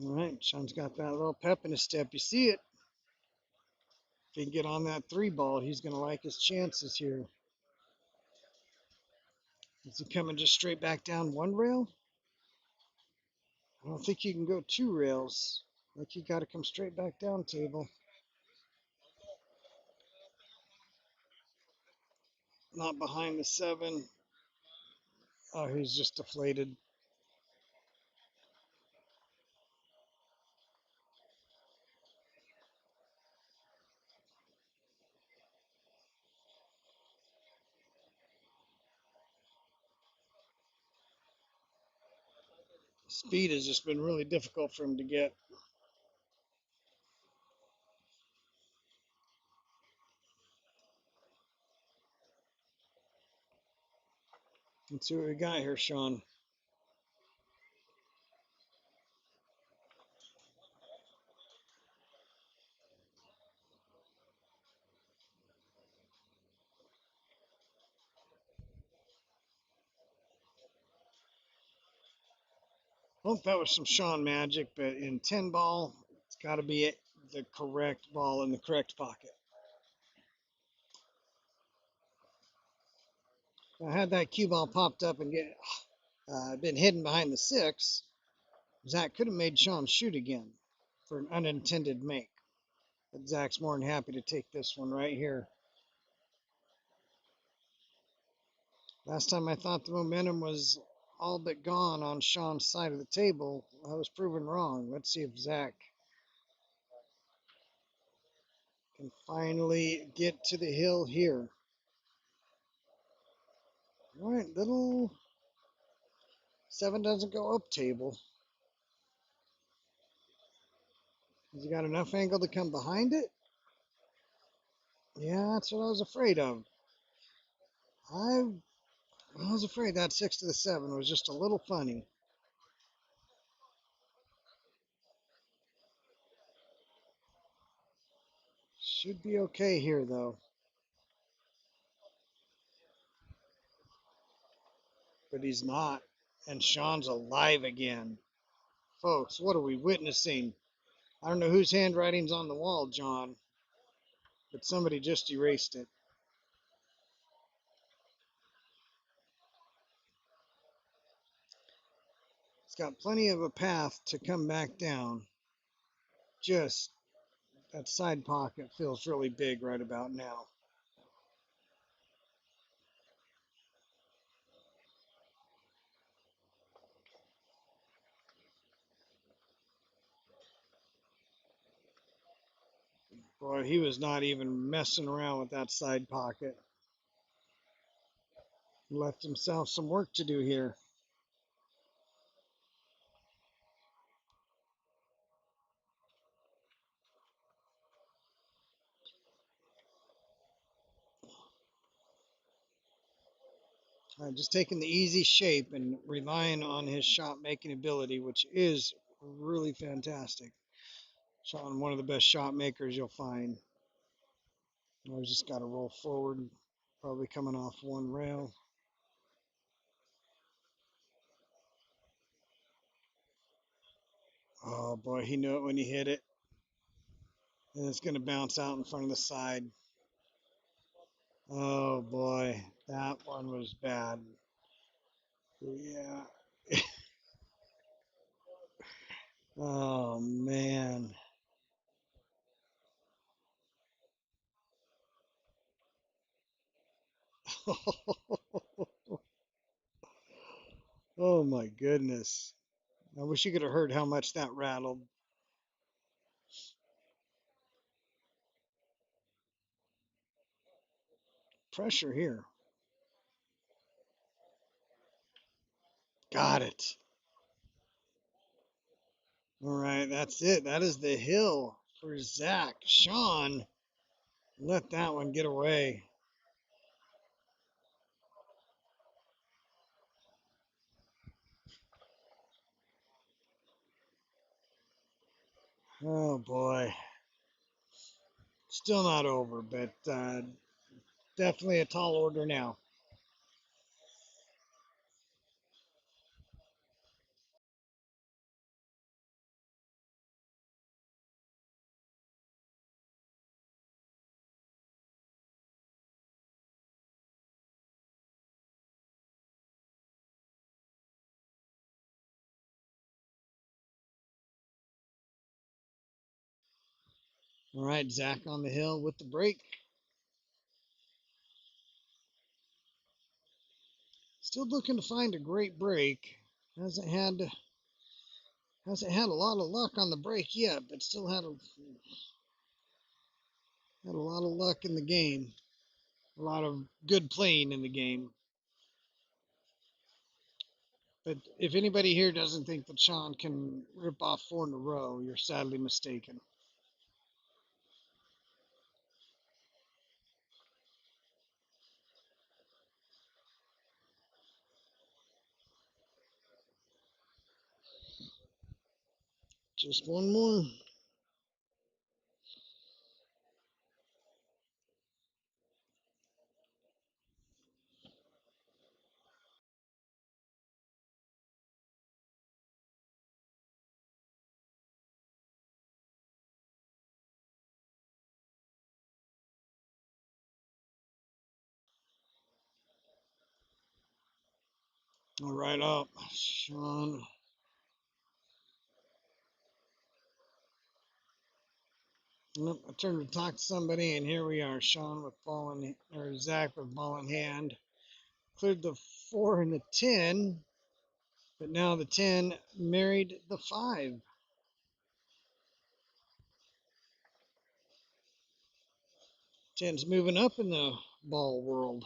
All right, Shawn's got that little pep in his step. You see it. If he can get on that 3 ball, he's going to like his chances here. Is he coming just straight back down 1 rail? I don't think you can go 2 rails. Like you got to come straight back down table. Not behind the 7. Oh, he's just deflated. Speed has just been really difficult for him to get. Let's see what we got here, Shawn. Hope that was some Shawn magic, but in 10 ball, it's got to be the correct ball in the correct pocket. If I had that cue ball popped up and been hidden behind the 6, Zach could have made Shawn shoot again for an unintended make. But Zach's more than happy to take this one right here. Last time I thought the momentum was all but gone on Shawn's side of the table, I was proven wrong. Let's see if Zach can finally get to the hill here. All right, little 7 doesn't go up table. Has he got enough angle to come behind it? Yeah, that's what I was afraid of. I was afraid that 6 to the 7 was just a little funny. Should be okay here, though. But he's not. And Shawn's alive again. Folks, what are we witnessing? I don't know whose handwriting's on the wall, John, but somebody just erased it. It's got plenty of a path to come back down. Just that side pocket feels really big right about now. Boy, he was not even messing around with that side pocket. Left himself some work to do here. Just taking the easy shape and relying on his shot making ability, which is really fantastic. Shawn, one of the best shot makers you'll find. I've just got to roll forward, probably coming off one rail. Oh boy, he knew it when he hit it. And it's going to bounce out in front of the side. Oh boy, that one was bad. Yeah. Oh man. Oh my goodness. I wish you could have heard how much that rattled. Pressure here. Got it. All right, that's it. That is the hill for Zach. Shawn let that one get away. Oh boy. Still not over, but definitely a tall order now. All right, Zach on the hill with the break. Still looking to find a great break. Hasn't had a lot of luck on the break yet, but still had a lot of luck in the game. A lot of good playing in the game. But if anybody here doesn't think that Shawn can rip off 4 in a row, you're sadly mistaken. Just one more. All right, up, Shawn. Nope, I turned to talk to somebody, and here we are. Shawn with ball in, or Zach with ball in hand. Cleared the 4 and the 10, but now the 10 married the 5. 10's moving up in the ball world.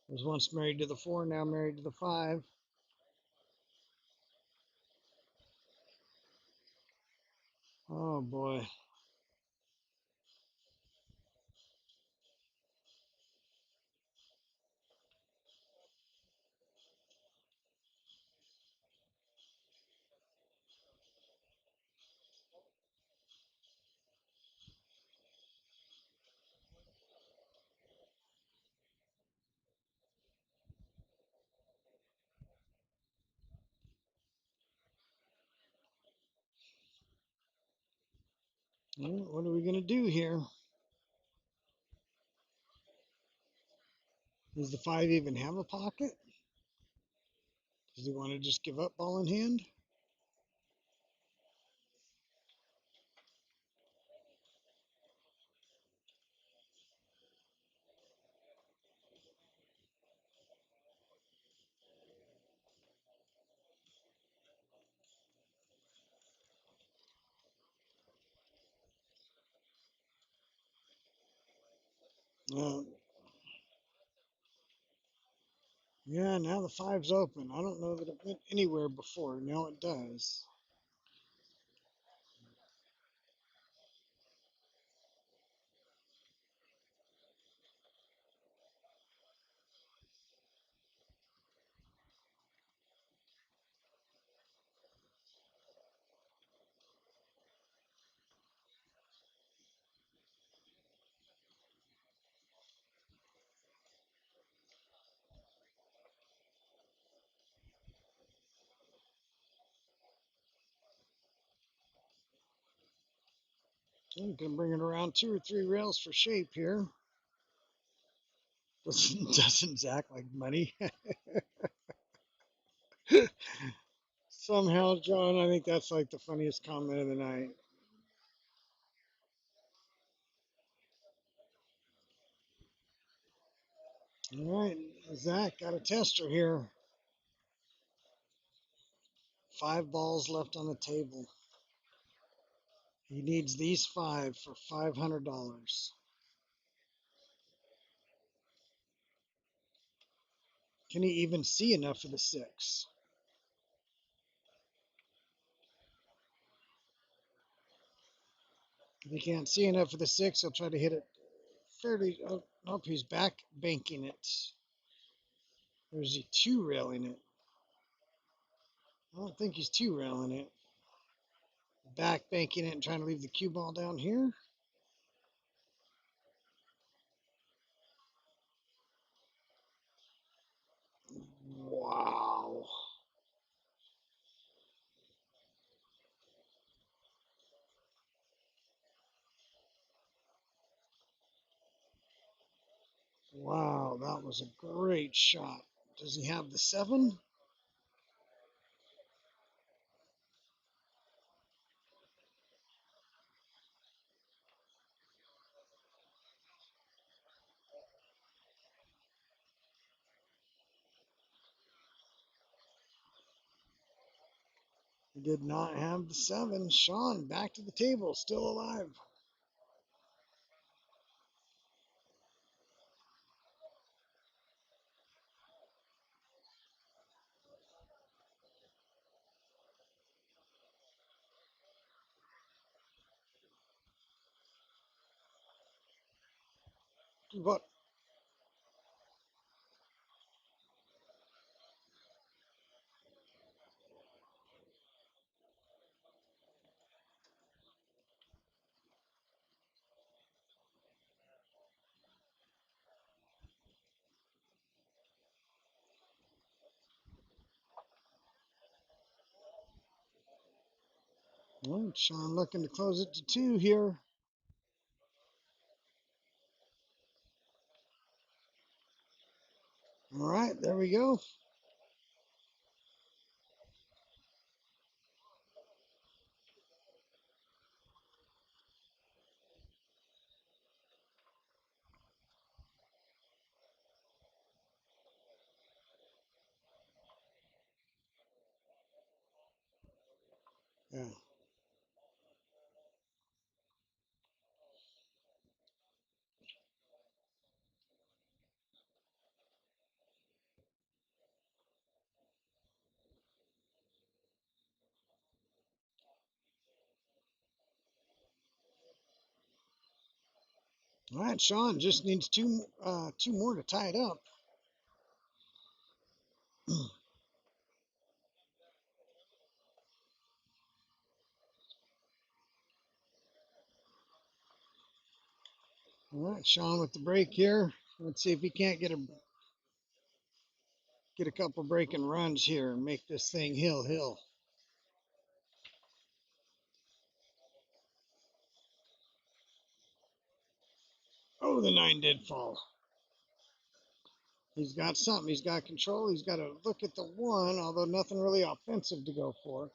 Was once married to the 4, now married to the 5. Oh boy. Well, what are we going to do here? Does the 5 even have a pocket? Does he want to just give up ball in hand? Uh, yeah, now the five's open. I don't know that it went anywhere before. Now it does. I'm going to bring it around 2 or 3 rails for shape here. Doesn't Zach like money? Somehow, John, I think that's like the funniest comment of the night. All right, Zach got a tester here. 5 balls left on the table. He needs these 5 for $500. Can he even see enough of the 6? If he can't see enough of the 6, he'll try to hit it fairly. Oh, nope, he's back banking it. Or is he 2 railing it? I don't think he's 2 railing it. Back banking it and trying to leave the cue ball down here. Wow. Wow, that was a great shot. Does he have the 7? He did not have the 7. Shawn back to the table, still alive. But well, Shawn looking to close it to 2 here. All right, there we go. Yeah. All right, Shawn just needs two more to tie it up. All right, Shawn with the break here. Let's see if he can't get a couple breaking runs here and make this thing hill. Oh, the 9 did fall. He's got something. He's got control. He's got to look at the one, although nothing really offensive to go for.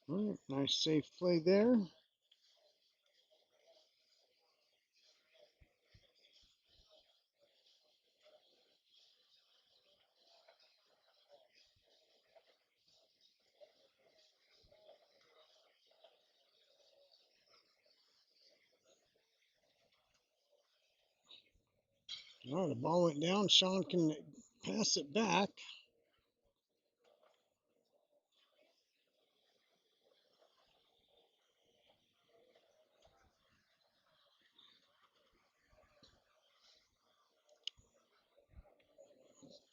All right, nice safe play there. All right, the ball went down. Shawn can pass it back.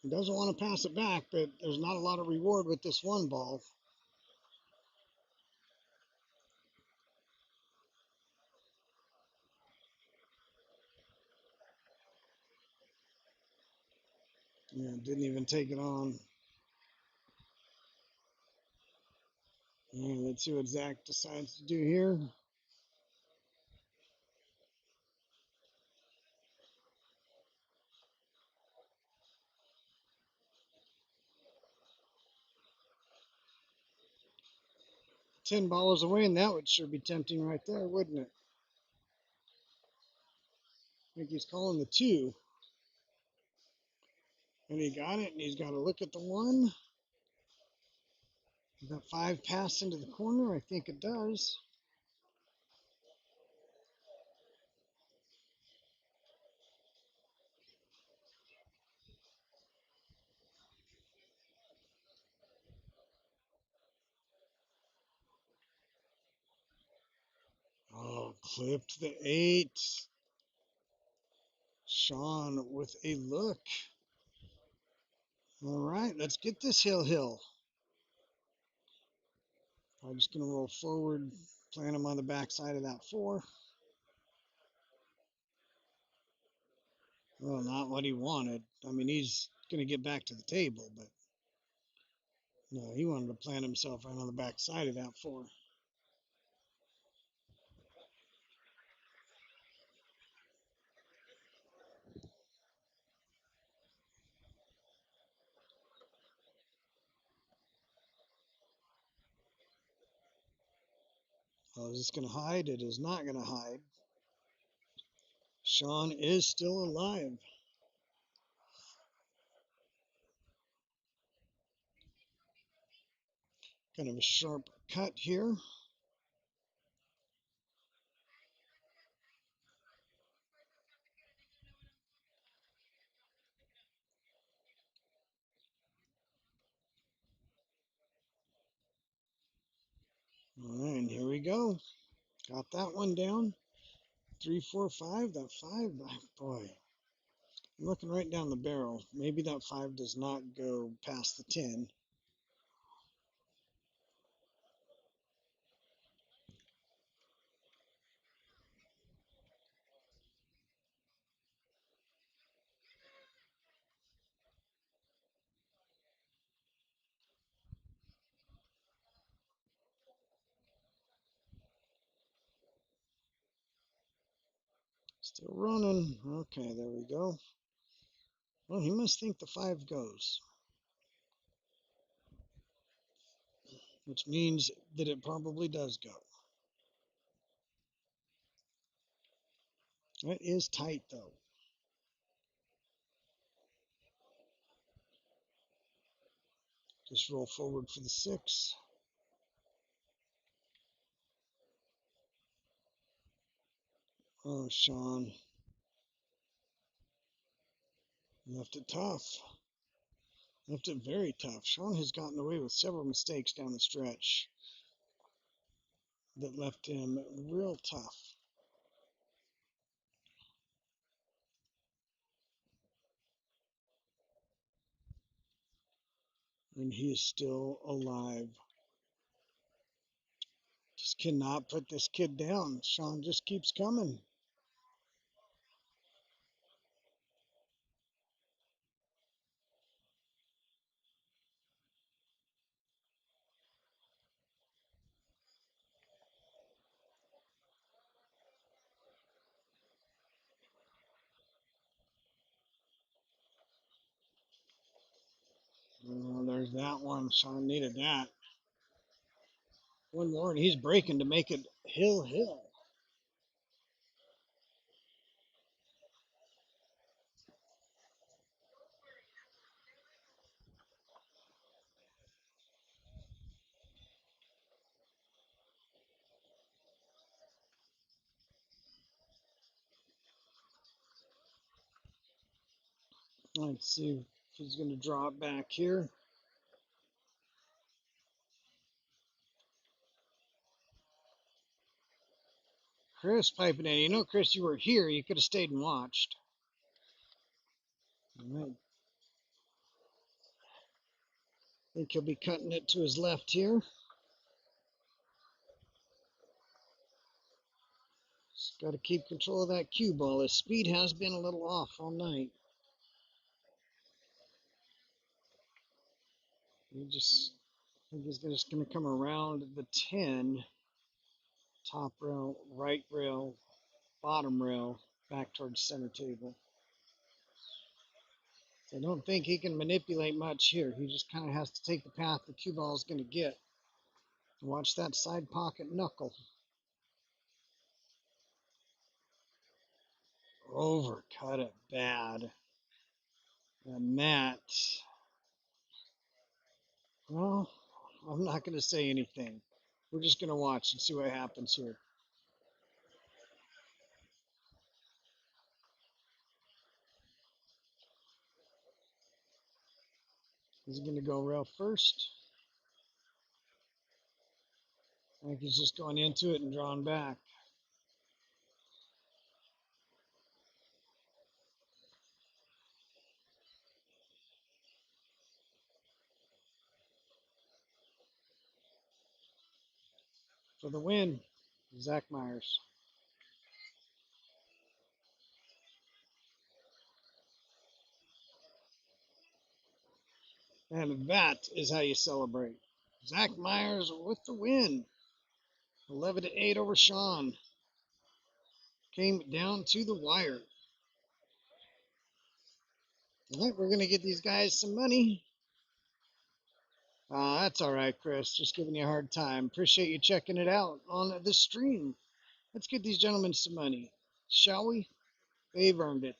He doesn't want to pass it back, but there's not a lot of reward with this one ball. Yeah, didn't even take it on. Yeah, let's see what Zach decides to do here. $10 away, and that would sure be tempting right there, wouldn't it? I think he's calling the two. And he got it, and he's got to look at the one. That five pass into the corner? I think it does. Oh, clipped the 8. Shawn with a look. All right, let's get this hill. I'm just going to roll forward, plant him on the backside of that 4. Well, not what he wanted. I mean, he's going to get back to the table, but no, he wanted to plant himself right on the backside of that 4. Oh, is this going to hide? It is not going to hide. Shawn is still alive. Kind of a sharp cut here. All right, and here we go. Got that one down. 3, 4, 5. That 5, boy. I'm looking right down the barrel. Maybe that 5 does not go past the 10. Still running. Okay, there we go. Well, he must think the 5 goes, which means that it probably does go. That is tight, though. Just roll forward for the 6. Oh, Shawn. Left it tough. Left it very tough. Shawn has gotten away with several mistakes down the stretch that left him real tough. And he is still alive. Just cannot put this kid down. Shawn just keeps coming. Oh, there's that one. Shawn needed that. One more, and he's breaking to make it hill. Let's see if he's going to draw it back here. Chris piping in. You know, Chris, you were here. You could have stayed and watched. All right. I think he'll be cutting it to his left here. Just got to keep control of that cue ball. His speed has been a little off all night. I think he's just going to come around the 10, top rail, right rail, bottom rail, back towards center table. I don't think he can manipulate much here. He just kind of has to take the path the cue ball is going to get. Watch that side pocket knuckle. Overcut it bad. And that, well, I'm not going to say anything. We're just going to watch and see what happens here. He's going to go rail first. I think he's just going into it and drawing back. For the win, Zach Myers. And that is how you celebrate. Zach Myers with the win. 11-8 over Shawn. Came down to the wire. All right, we're going to get these guys some money. That's all right, Chris. Just giving you a hard time. Appreciate you checking it out on the stream. Let's get these gentlemen some money, shall we? They've earned it.